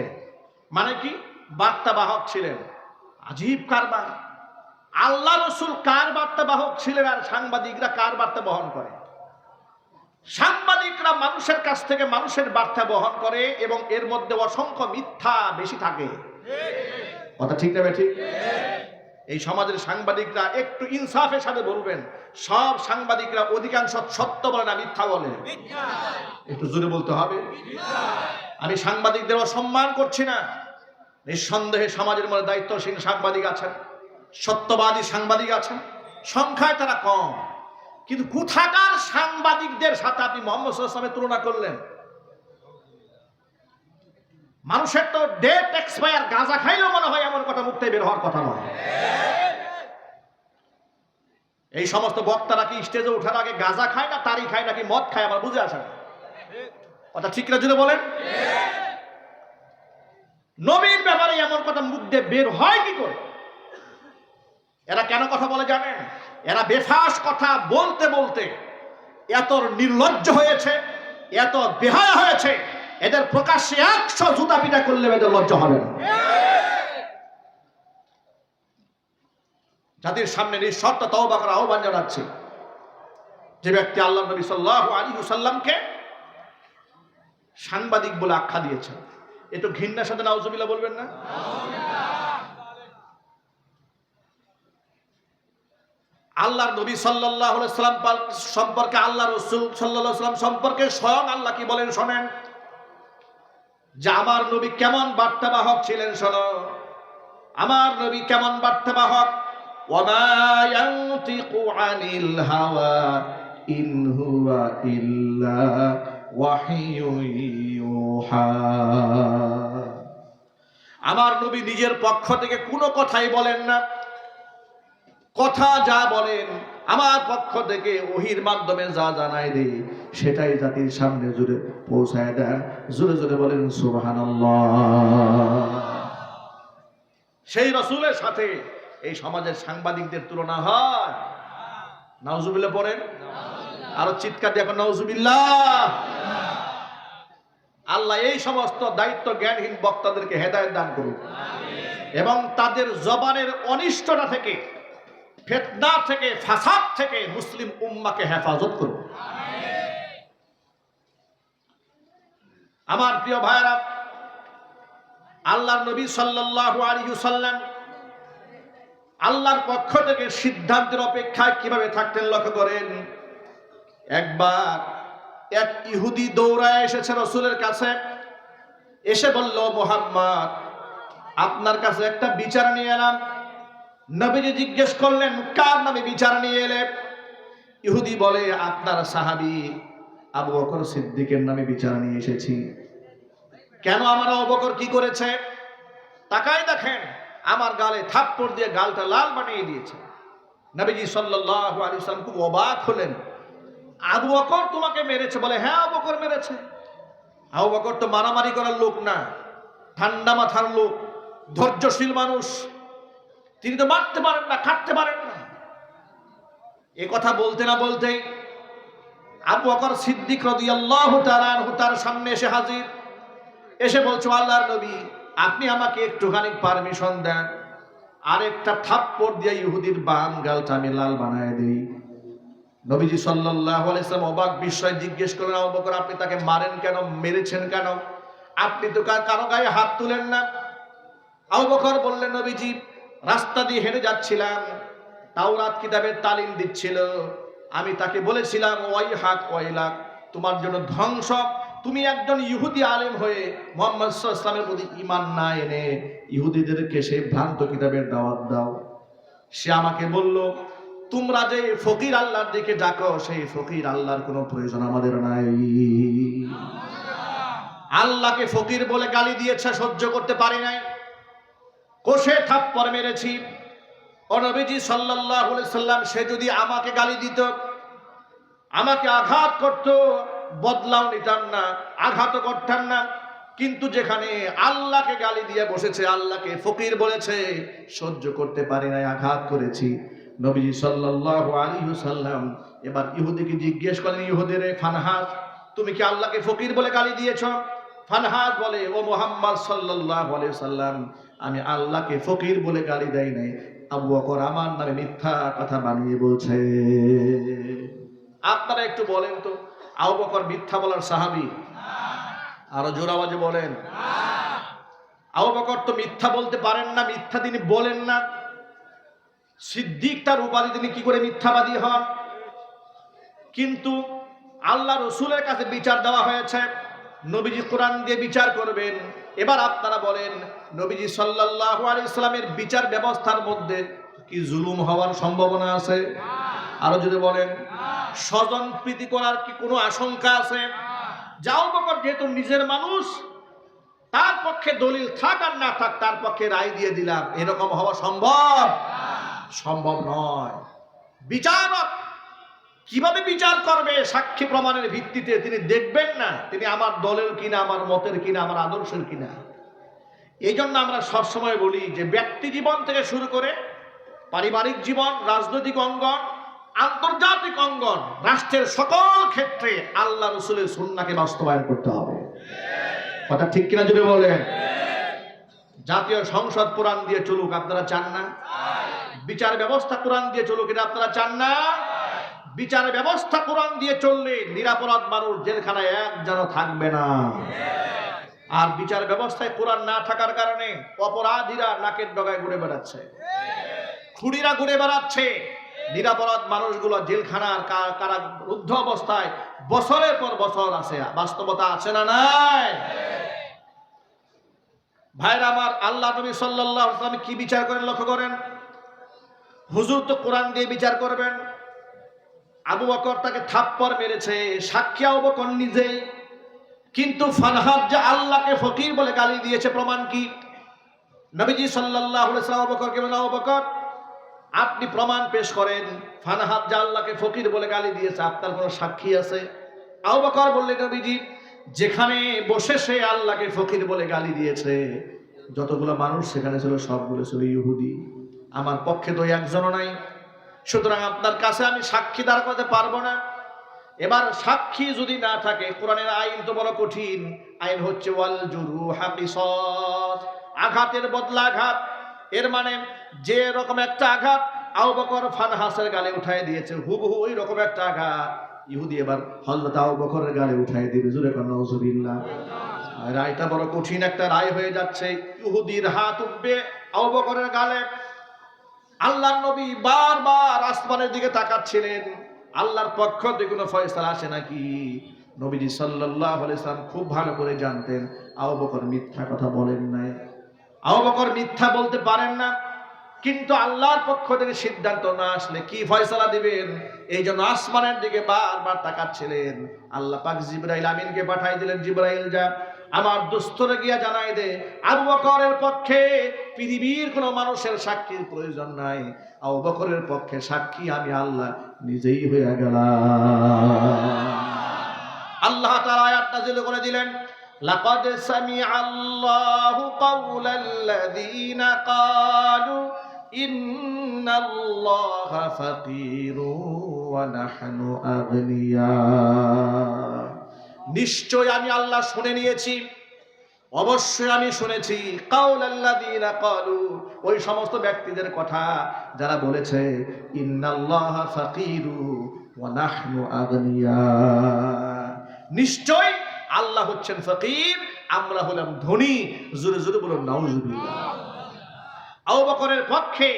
Speaker 1: মানে কি? বার্তাবাহক ছিলেন। আজীব কারবার। আল্লাহ রাসূল কার বার্তাবাহক ছিলেন আর সাংবাদিকরা কার বার্তা বহন করে? সাংবাদিকরা মানুষের কাছ থেকে মানুষের বার্তা বহন করে এবং এর মধ্যে অসংখ্য মিথ্যা বেশি থাকে। কথা ঠিক না ঠিক? এই সমাজের সাংবাদিকরা একটু ইনসাফের সাথে বলবেন, সব সাংবাদিকরা অধিকাংশ সত্য বলে না, মিথ্যা বলে। একটু জোরে বলতে হবে। আমি সাংবাদিকদের অসম্মান করছি না, নিঃসন্দেহে সমাজের মধ্যে দায়িত্বশীল সাংবাদিক আছেন, সত্যবাদী সাংবাদিক আছেন, সংখ্যায় তারা কম, কিন্তু কোথাকার সাংবাদিকদের সাথে আপনি মুহাম্মদ সাল্লাল্লাহু আলাইহি ওয়াসাল্লামের তুলনা করলেন? মানুষের তো ডেট এক্সপায়ার, গাঁজা খাইলেও মনে হয় এমন কথা মুখে বের হওয়ার কথা নয়। এই সমস্ত বক্তারা কি স্টেজে ওঠার আগে গাঁজা খায় না তারি খায় নাকি মদ খায়? আমার বুঝে আসে না। কথা ঠিক না যদি বলেন? নবীর ব্যাপারে এমন কথা মুখ দিয়ে বের হয় কি করে? এরা কেন কথা বলে জানেন? এরা বেফাস কথা বলতে বলতে এত নির্লজ্জ হয়েছে, এত বেহায়া হয়েছে, এদের প্রকাশ্যে 100 জুতা পিটা করলে এদের লজ্জা হবে না। জাতির সামনে নিঃশর্ত তওবা করার আহ্বান জানাচ্ছি। যে ব্যক্তি আল্লাহ নবী সাল্লাল্লাহু আলাইহি ওয়াসাল্লামকে সাংবাদিক বলে আখ্যা দিয়েছে, এ তো ঘৃণার সাথে নাউজুবিল্লাহ বলবেন না? আল্লাহর নবী সাল্লাল্লাহু আলাইহি ওয়াসাল্লাম সম্পর্কে, আল্লাহ রাসূল সাল্লাল্লাহু আলাইহি ওয়াসাল্লাম সম্পর্কে স্বয়ং আল্লাহ কি বলেন শোনেন, যে আমার নবী কেমন বার্তাবাহক ছিলেন শোনো। আমার নবী কেমন বার্তাবাহক? ওয়ামা ইয়ানতিকু আনিল হাওয়া ইন হুয়া ইল্লা ওয়াহিয়ুন ইউহা। আমার নবী নিজের পক্ষ থেকে কোনো কথাই বলেন না, কথা যা বলেন আমার পক্ষ থেকে ওহির মাধ্যমে যা জানাই দেই সেটাই জাতির সামনে জুড়ে পৌঁছায় দেন। জোরে জোরে বলেন সুবহানাল্লাহ। সেই রাসূলের সাথে এই সমাজের সাংবাদিকদের তুলনা হয়? নাউজুবিল্লাহ পড়েন, আরো চিৎকার দিয়ে এখন নাউজুবিল্লাহ। আল্লাহ এই সমস্ত দায়িত্ব জ্ঞানহীন বক্তাদেরকে হেদায়েত দান করুন এবং তাদের জবানের অনিষ্টতা থেকে, ফিতনা থেকে, ফাসাদ থেকে মুসলিম উম্মাহকে হেফাজত করুন। আমার প্রিয় ভাইরা, আল্লাহর নবী সাল্লাল্লাহু আলাইহি ওয়াসাল্লাম আল্লাহর পক্ষ থেকে সিদ্ধান্তের অপেক্ষায় কিভাবে থাকতেন লক্ষ্য করেন। একবার এক ইহুদি দৌড়ায় এসেছে রাসূলের কাছে, এসে বলল, মুহাম্মদ আপনার কাছে একটা বিচার নিয়ে এলাম। নবীজি জিজ্ঞেস করলেন, কার নামে বিচার নিয়ে এলে? ইহুদি বলে, আপনার সাহাবী আবু বকর সিদ্দিকের নামে বিচার নিয়ে এসেছি। কেন? আমার আবু বকর কি করেছে? তাকাই দেখেন, আমার গালে থাপ্পড় দিয়ে গালটা লাল বানিয়ে দিয়েছে। নবীজি সাল্লাল্লাহু আলাইহি ওয়াসাল্লাম খুব অবাক হলেন। আবু বকর তোমাকে মেরেছে? বলে, হ্যাঁ আবু বকর মেরেছে। আবু বকর তো মারামারি করার লোক না, ঠান্ডা মাথার লোক, ধৈর্যশীল মানুষ, তিনি তো মারতে পারেন না, কাটতে পারেন না। এ কথা বলতে না বলতেই আবু বকর সিদ্দিক রাদিয়াল্লাহু তাআলা আনহু তার সামনে এসে হাজির। এসে বলছে, আল্লাহর নবী আপনি আমাকে একটুখানি পারমিশন দেন, আরেকটা থাপ্পড় দিয়ে ইহুদির বাম গালটা আমি লাল বানায় দেই। নবীজি সাল্লাল্লাহু আলাইহি ওয়াসাল্লাম অবাক বিস্ময়ে জিজ্ঞেস করলেন, আবু বকর আপনি তাকে মারেন কেন, মেরেছেন কেন? আপনি তো কারো গায়ে হাত তুলেন না। আবু বকর বললেন, নবীজি রাস্তা দিয়ে হেঁটে যাচ্ছিলাম, তাওরাত কিতাবের তালিম দিচ্ছিল, আমি তাকে বলেছিলাম, ওয়াই হাক ওয়াইলাক, তোমার জন্য ধ্বংস। তুমি একজন ইহুদি আলেম হয়ে মুহাম্মদ সাল্লাল্লাহু আলাইহি ওয়াসাল্লামের প্রতি ঈমান না এনে ইহুদিদেরকে সেই ভ্রান্ত কিতাবের দাওয়াত দাও। সে আমাকে বলল, তোমরা যে ফকির আল্লাহর দিকে ডাকো, সেই ফকির আল্লাহর কোনো প্রয়োজন আমাদের নাই। আল্লাহকে ফকির বলে গালি দিয়েছে, সহ্য করতে পারি নাই, কষে থাপ্পড় মেরেছি। ও নবীজি সাল্লাল্লাহু আলাইহি সাল্লাম সে যদি আমাকে গালি দিত, আমাকে আঘাত করত, বদলাও নিতাম না, আঘাত করতাম না। কিন্তু যেখানে আল্লাহকে গালি দিয়ে বসেছে, আল্লাহকে ফকির বলেছে, সহ্য করতে পারি নাই, আঘাত করেছি। নবীজি সাল্লাল্লাহু আলাইহি ওয়াসাল্লাম এবার ইহুদিকে জিজ্ঞেস করলেন, ইহুদিরে ফানহাস তুমি কি আল্লাহকে ফকির বলে গালি দিয়েছ? ফানহাস বলে, ও মুহাম্মদ সাল্লাল্লাহু আলাইহি ওয়াসাল্লাম আমি আল্লাহকে ফকির বলে গালি দেই নাই, আবু বকর আমার নামে মিথ্যা কথা বানিয়ে বলছে। আপনারা একটু বলেন তো, আবু বকর মিথ্যা বলার সাহাবী? আরো জোর আওয়াজে বলেন। আবু বকর তো মিথ্যা বলতে পারেন না, মিথ্যা তিনি বলেন না। সিদ্দিক তার উপাধি, তিনি কি করে মিথ্যাবাদী হন? কিন্তু আল্লাহ রসুলের কাছে বিচার দেওয়া হয়েছে, নবীজি কোরআন দিয়ে বিচার করবেন। এবার আপনারা বলেন, নবীজি সাল্লাল্লাহু আলাইহি সাল্লামের বিচার ব্যবস্থার মধ্যে কি জুলুম হওয়ার সম্ভাবনা আছে? আরো যদি বলেন, স্বজন প্রীতি করার কি কোনো আশঙ্কা আছে? আবু বকর যেহেতু নিজের মানুষ, তার পক্ষে দলিল থাক আর না থাক তার পক্ষে রায় দিয়ে দিলাম, এরকম হওয়া সম্ভব? সম্ভব নয়। বিচারক কিভাবে বিচার করবে? সাক্ষী প্রমাণের ভিত্তিতে। তিনি দেখবেন না তিনি আমার দলের কিনা, আমার মতের কিনা, আমার আদর্শের কিনা। এই জন্য আমরা সবসময় বলি যে ব্যক্তি জীবন থেকে শুরু করে পারিবারিক জীবন, রাজনৈতিক অঙ্গন, আন্তর্জাতিক অঙ্গন, রাষ্ট্রের সকল ক্ষেত্রে আল্লাহ রসুলের সুন্নাহকে বাস্তবায়ন করতে হবে। কথা ঠিক কিনা জুড়ে বলেন। জাতীয় সংসদ কোরআন দিয়ে চলুক, আপনারা চান না? বিচার ব্যবস্থা কোরআন দিয়ে চলুক, এটা আপনারা চান না? বিচার ব্যবস্থা কোরআন দিয়ে চললে নিরাপরাধ মানুষ জেলখানায় এক যেন থাকবে না। আর বিচার ব্যবস্থায় কোরআন না থাকার কারণে অপরাধীরা নাকের ডগায় ঘুরে বেড়াচ্ছে, খুঁড়িরা ঘুরে বেড়াচ্ছে, নিরাপরাধ মানুষগুলো জেলখানার কারারুদ্ধ অবস্থায় বছরের পর বছর আছে। বাস্তবতা আছে না নাই? ভাইরা আমার, আল্লাহ নবী সাল্লাল্লাহু আলাইহি ওয়াসাল্লাম কি বিচার করেন লক্ষ্য করেন। হুজুর তো কোরআন দিয়ে বিচার করবেন। আবু বকর তাকে থাপ্পড় মেরেছে, সাক্ষী আবু বকর নিজেই। কিন্তু ফানহাদ যে আল্লাহকে ফকির বলে গালি দিয়েছে, প্রমাণ কি? নবীজি সাল্লাল্লাহু আলাইহি ওয়াসাল্লাম আবু বকরকে বলেন, আবু বকর আপনি প্রমাণ পেশ করেন ফানহাদ যে আল্লাহকে ফকির বলে গালি দিয়েছে, আপনার কোনো সাক্ষী আছে? আবু বকর বললেন, নবীজি, যেখানে বসে সে আল্লাহকে ফকির বলে গালি দিয়েছে, যতগুলো মানুষ সেখানে ছিল সবগুলো ছিল ইহুদি। আমার পক্ষে তো একজনও নাই, সুতরাং আপনার কাছে আমি সাক্ষী দাঁড় করতে পারবো না। এবার সাক্ষী যদি না থাকে, কোরআনের আইন তো বড় কঠিন আইন, হচ্ছে ওয়াল জুরুহা কিসাস, আঘাতের বদলা আঘাত। এর মানে যে রকম একটা আঘাত আবু বকর ফানহাসের গালে উঠায় দিয়েছে, হুবহু ওই রকম একটা আঘাত ইহুদি এবার হযরত আবু বকরের গালে উঠায় দিবে। জোরে কোন নাউজুবিল্লাহ। রায়টা বড় কঠিন একটা রায় হয়ে যাচ্ছে। ইহুদির হাত উঠবে আবু বকরের গালে। আল্লাহর নবী বারবার আসমানের দিকে তাকাচ্ছিলেন, আল্লাহর পক্ষ থেকে কোনো ফয়সালা আসে নাকি। নবীজি সাল্লাল্লাহু আলাইহি সাল্লাম খুব ভালো করে জানতেন আবু বকর মিথ্যা কথা বলেন নাই, আবু বকর মিথ্যা বলতে পারেন না, কিন্তু আল্লাহর পক্ষ থেকে সিদ্ধান্ত না আসলে কি ফয়সালা দিবেন, এই জন্য আসমানের দিকে বারবার তাকাচ্ছিলেন। আল্লাহ পাক জিবরাইল আমিনকে পাঠাই দিলেন, জিবরাইল যা আমার দোস্তরে গিয়া জানাই দে আবু বকরের পক্ষে পৃথিবীর কোনো মানুষের সাক্ষীর প্রয়োজন নাই, আবু বকরের পক্ষে সাক্ষী আমি আল্লাহ নিজেই হয়ে গেলাম। আল্লাহ তাআলা আয়াত নাযিল করে দিলেন, লাকাদ সামিআল্লাহু কাওলাল্লাযীনা ক্বালু ইন্নাল্লাহা ফাকীরুন ওয়া নাহনু আগনিয়া। নিশ্চয় আমি আল্লাহ শুনে নিয়েছি, অবশ্যই আমি শুনেছি কাওলাল্লাযীনা ক্বালু, ওই সমস্ত ব্যক্তিদের কথা যারা বলেছে ইন্নাল্লাহা ফাকীরুন ওয়া নাহনু আগনিয়া, নিশ্চয় আল্লাহ হচ্ছেন ফকির, আমরা হলাম ধনী। জোরে জোরে বলুন নাউজুবিল্লাহ। আবু বকরের পক্ষে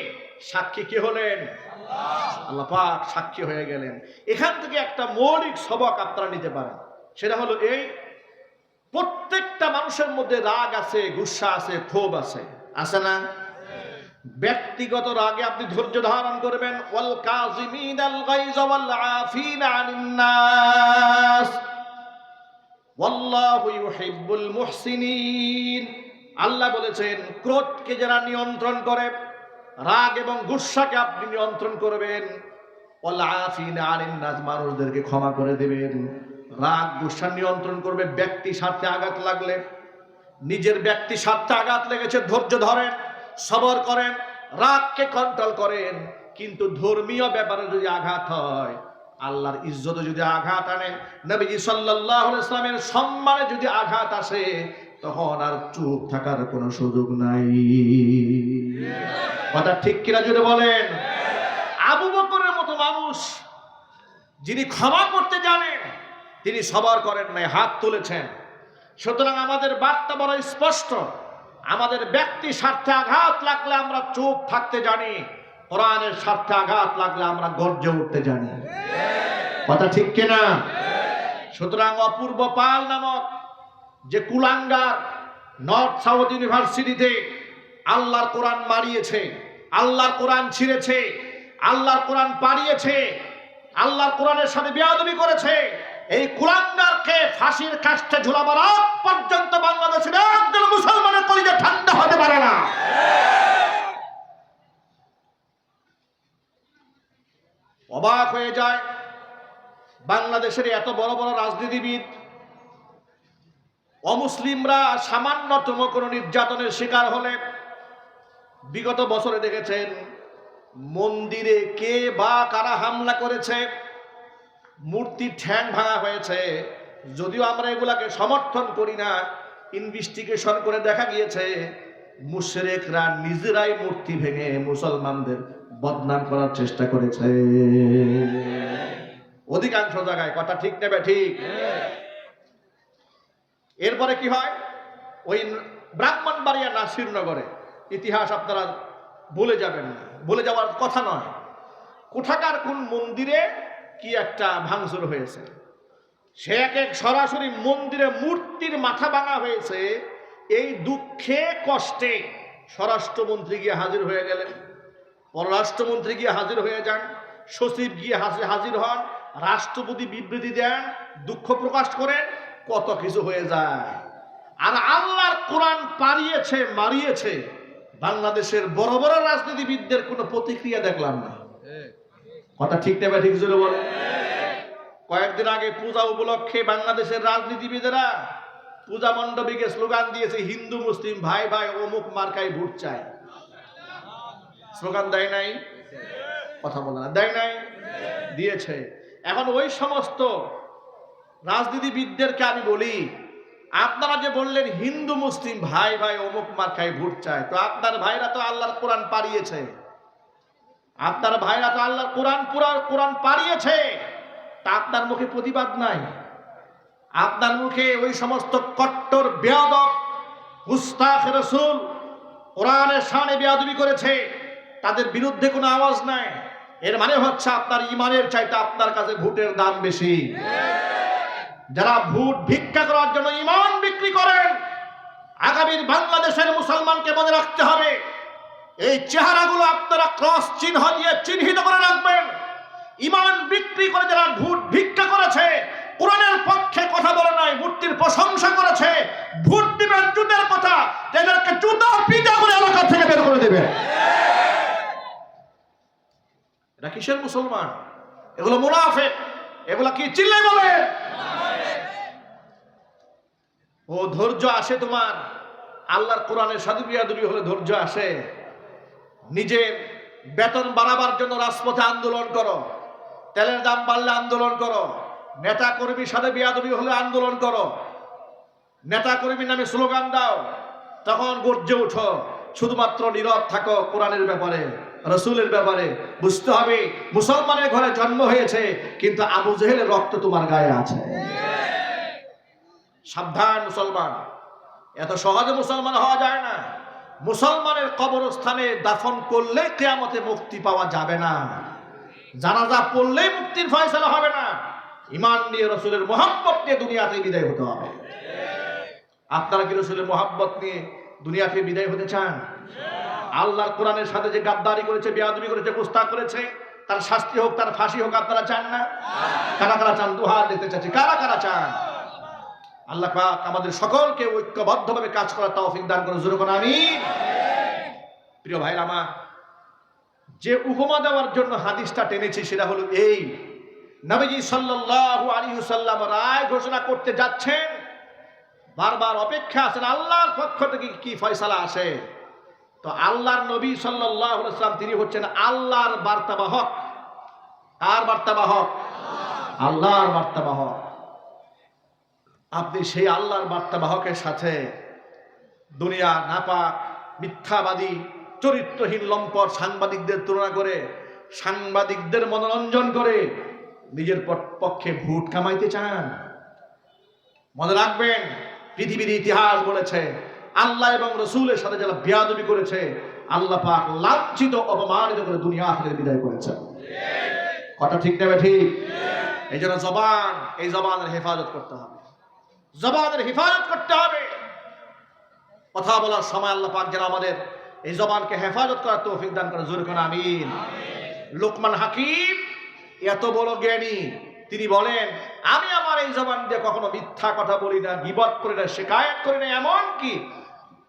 Speaker 1: সাক্ষী কে হলেন? আল্লাহ পাক সাক্ষী হয়ে গেলেন। এখান থেকে একটা মৌলিক সবক আপনারা নিতে পারেন, সেটা হলো এই, প্রত্যেকটা মানুষের মধ্যে রাগ আছে, গুসা আছে, ক্ষোভ আছে, আছে না? ব্যক্তিগত রাগে আপনি ধৈর্য ধারণ করবেন, ওয়াল কাযিমিনাল গায়জ ওয়াল আফিনা আনিন নাস ওয়াল্লাহু ইউহিব্বুল মুহসিনিন। আল্লাহ বলেছেন ক্রোধকে যারা নিয়ন্ত্রণ করে, রাগ এবং গুসাকে আপনি নিয়ন্ত্রণ করবেন, ওয়াল আফিনা আনিন নাস, মানুষদেরকে ক্ষমা করে দেবেন। রাগ গুসা নিয়ন্ত্রণ করবে। ব্যক্তি স্বার্থে আঘাত লাগলে, নিজের ব্যক্তি স্বার্থে আঘাত লেগেছে, ধৈর্য ধরেন, সবর করেন, রাগকে কন্ট্রোল করেন। কিন্তু ধর্মীয় ব্যাপারে যদি আঘাত হয়, আল্লাহর ইজ্জতে যদি আঘাত আনে, নবীজি সাল্লাল্লাহু আলাইহি ওয়াসাল্লামের সম্মানে যদি আঘাত আসে, তখন আর চুপ থাকার কোনো সুযোগ নাই। কথা ঠিক কিনা জুড়ে বলেন? আবু বকরের মতো মানুষ যিনি ক্ষমা করতে জানেন, তিনি সবর করেন নাই, হাত তুলেছেন। সুতরাং আমাদের বার্তা বড় স্পষ্ট, আমাদের ব্যক্তি স্বার্থে আঘাত লাগলে আমরা চুপ থাকতে জানি, কোরআনের স্বার্থে আঘাত লাগলে আমরা গর্জে উঠতে জানি। কথা ঠিক কিনা? সুতরাং অপূর্ব পাল নামক যে কুলাঙ্গার নর্থ সাউথ ইউনিভার্সিটিতে আল্লাহর কোরআন মারিয়েছে, আল্লাহর কোরআন ছিঁড়েছে, আল্লাহর কোরআন পাড়িয়েছে, আল্লাহর কোরআনের সাথে বেয়াদবি করেছে, এই কুলাঙ্গারকে ফাঁসির কাষ্ঠে ঝুলাবার আগ পর্যন্ত বাংলাদেশের একজন মুসলমানের কলিজা ঠান্ডা হতে পারে না। অবাক হয়ে যায়, বাংলাদেশের এত বড় বড় রাজনীতিবিদ, অমুসলিমরা সামান্যতম কোনো নির্যাতনের শিকার হলে, বিগত বছরে দেখেছেন মন্দিরে কে বা কারা হামলা করেছে, মূর্তির ঠ্যাং ভাঙা হয়েছে। যদিও আমরা এগুলাকে সমর্থন করি না, ইনভেস্টিগেশন করে দেখা গিয়েছে মুশরিকরা নিজেরাই মূর্তি ভেঙে মুসলমানদের বদনাম করার চেষ্টা করেছে অধিকাংশ জায়গায়। কথা ঠিক নেবে ঠিক? এরপরে কি হয়, ওই ব্রাহ্মণবাড়িয়া নাসিরনগরে ইতিহাস আপনারা ভুলে যাবেন না, ভুলে যাওয়ার কথা নয়, কোথাকার কোন মন্দিরে কি একটা ভাঙচুর হয়েছে, সে এক সরাসরি মন্দিরে মূর্তির মাথা ভাঙা হয়েছে। এই দুঃখে কষ্টে স্বরাষ্ট্রমন্ত্রী গিয়ে হাজির হয়ে গেলেন, পররাষ্ট্রমন্ত্রী গিয়ে হাজির হয়ে যান, সচিব গিয়ে হাজির হন, রাষ্ট্রপতি বিবৃতি দেন, দুঃখ প্রকাশ করেন, কত কিছু হয়ে যায়। আর আল্লাহর কোরআন পাড়িয়েছে, মারিয়েছে, বাংলাদেশের বড় বড় রাজনীতিবিদদের কোনো প্রতিক্রিয়া দেখলাম না। কথা ঠিক নেবে ঠিক জোরে বলে। কয়েকদিন আগে পূজা উপলক্ষে বাংলাদেশের রাজনীতিবিদেরা পূজা মণ্ডপে স্লোগান দিয়েছে, হিন্দু মুসলিম ভাই ভাই অমুক মার্কায় ভোট চাই। স্লোগান দেয় নাই? কথা বলে না, দেয় নাই? দিয়েছে। এখন ওই সমস্ত রাজনীতিবিদদেরকে আমি বলি, আপনারা যে বললেন হিন্দু মুসলিম ভাই ভাই অমুক মার্কায় ভোট চায়, তো আপনার ভাইরা তো আল্লাহর কোরআন পাড়িয়েছে, আপনার ভাইরা তো আল্লাহর কোরআন পাড়িয়েছে, তা আপনার মুখে প্রতিবাদ নাই? আপনার মুখে ওই সমস্ত কট্টর বেয়াদব গুস্তাখ রাসূল কোরআনের শানে বেয়াদবি করেছে, তাদের বিরুদ্ধে কোনো আওয়াজ নাই। এর মানে হচ্ছে আপনার ইমানের চাইতে আপনার কাছে ভোটের দাম বেশি। যারা ভোট ভিক্ষা করার জন্য ইমান বিক্রি করেন, আগামীর বাংলাদেশের মুসলমানকে মনে রাখতে হবে, এই চেহারাগুলো আপনারা ক্রস চিহ্ন দিয়ে চিহ্নিত করে রাখবেন। ইমান বিক্রি করে যারা ভোট ভিক্ষা করেছে, কোরআনের পক্ষে কথা বলে নাই, মূর্তির প্রশংসা করেছে, ভোট দিবেন জুতের কথা, এদেরকে জুতা পিটা করে এলাকা থেকে বের করে দেবে। এটা কিসের মুসলমান? এগুলো মুনাফিক। এগুলা কি চিল্লাই বলে? ও ধৈর্য আসে তোমার আল্লাহর কোরআনের সাথে বিয়াদবি হলে ধৈর্য আসে। নিজের বেতন বাড়াবার জন্য রাজপথে আন্দোলন করো, তেলের দাম বাড়লে আন্দোলন করো, নেতা কর্মীর সাথে বিয়াদবি হলে আন্দোলন করো, নেতা কর্মীর নামে স্লোগান দাও, তখন গর্জে উঠো। শুধুমাত্র নীরব থাকো কোরআনের ব্যাপারে, রাসূলের ব্যাপারে। বুঝতে হবে মুসলমানের ঘরে জন্ম হয়েছে, কিন্তু আবু জেহেলের রক্ত তোমার গায়ে আছে। সাবধান মুসলমান, এত সহজে মুসলমান হওয়া যায় না। মুসলমানের কবরস্থানে দাফন করলে কিয়ামতে মুক্তি পাওয়া যাবে না, জানাজা পড়লেই মুক্তির ফয়সালা হবে না। ঈমান নিয়ে রাসূলের মুহাব্বত নিয়ে দুনিয়াতে বিদায় হতে হবে। আপনারা কি রাসূলের মুহাব্বত নিয়ে দুনিয়াতে বিদায় হতে চান? আল্লাহর কোরআনের সাথে যে গাদ্দারি করেছে, বেয়াদবি করেছে, গুস্তাখ করেছে, তার শাস্তি হোক, তার ফাঁসি হোক, আপনারা চান না? কারা কারা চান? দুহাত দেখতে চাচ্ছি, কারা কারা চান? আল্লাহ পাক আমাদের সকলকে ঐক্যবদ্ধভাবে কাজ করার তৌফিক দান করে, জোরে বলুন আমিন। প্রিয় ভাইরা আমার, যে উপমা দেওয়ার জন্য হাদিসটা টেনেছি সেটা হলো এই, নবীজি সাল্লাল্লাহু আলাইহি ওয়াসাল্লাম রায় ঘোষণা করতে যাচ্ছেন, বারবার অপেক্ষা আছেন আল্লাহর পক্ষ থেকে কি ফয়সালা আসে। তো আল্লাহর নবী সাল্লাল্লাহু আলাইহি ওয়াসাল্লাম তিনি হচ্ছেন আল্লাহর বার্তাবাহক। কার বার্তাবাহক? আল্লাহর বার্তাবাহক। আপনি সেই আল্লাহর বার্তাবাহকের সাথে দুনিয়া নাপাক মিথ্যাবাদী চরিত্রহীন লম্পট সাংবাদিকদের তুলনা করে, সাংবাদিকদের মনোরঞ্জন করে নিজের পক্ষে ভোট কামাইতে চান? মনে রাখবেন, পৃথিবীর ইতিহাস বলেছে আল্লাহ এবং রাসূলের সাথে যারা বেয়াদবি করেছে, আল্লাহ পাক লাঞ্ছিত অপমানিত করে দুনিয়া থেকে বিদায় করেছে। কথা ঠিক নেবে ঠিক? এই জন্য জবান, এই জবানের হেফাজত করতে হবে, জবানের হেফাজত করতে হবে। কথা বলার সময় আল্লাহ পাক যেন আমাদের এই জবানকে হেফাজত করার তৌফিক দান করে, জোরে করে আমিন। লোকমান হাকিম এত বড় জ্ঞানী, তিনি বলেন আমি আমার এই জবান দিয়ে কখনো মিথ্যা কথা বলি না, গীবত করি না, শিকায়েত করি না, এমন কি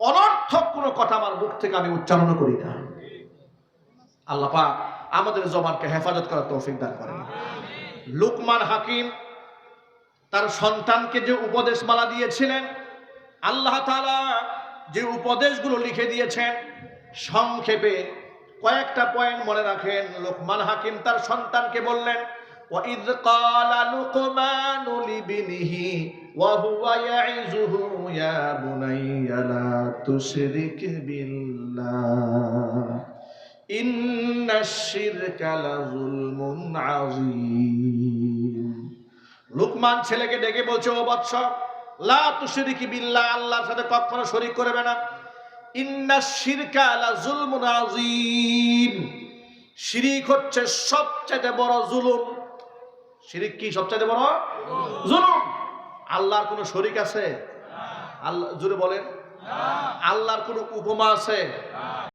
Speaker 1: অনর্থক কোনো কথা আমার মুখ থেকে আমি উচ্চারণ করি না। আল্লাহ পাক আমাদের জবানকে হেফাজত করার তৌফিক দান করেন। লোকমান হাকিম তার সন্তানকে যে উপদেশমালা দিয়েছিলেন, আল্লাহ তাআলা যে উপদেশগুলো লিখে দিয়েছেন, সংক্ষেপে কয়েকটা পয়েন্ট মনে রাখেন। লোকমান হাকিম তার সন্তানকে বললেন, وَإِذْ قَالَ لُقْمَانُ لِابْنِهِ وَهُوَ يَعِظُهُ يَا بُنَيَّ لَا تُشْرِكْ بِاللَّهِ إِنَّ الشِّرْكَ لَظُلْمٌ عَظِيمٌ। লুকমান ছেলেকে ডেকে বলছে, ও বৎস, লা তুশরিকি বিল্লাহ, আল্লাহর সাথে কখনো শরীক করবে না। ইন্নাশ শিরকা লাযুলমুন আযীম, শিরিক হচ্ছে সবচেয়ে বড় জুলুম। শিরিক কি সবচেয়ে বড় জুলুম? আল্লাহর কোনো শরীক আছে? আল্লাহ জুড়ে বলেন, আল্লাহর কোনো উপমা আছে?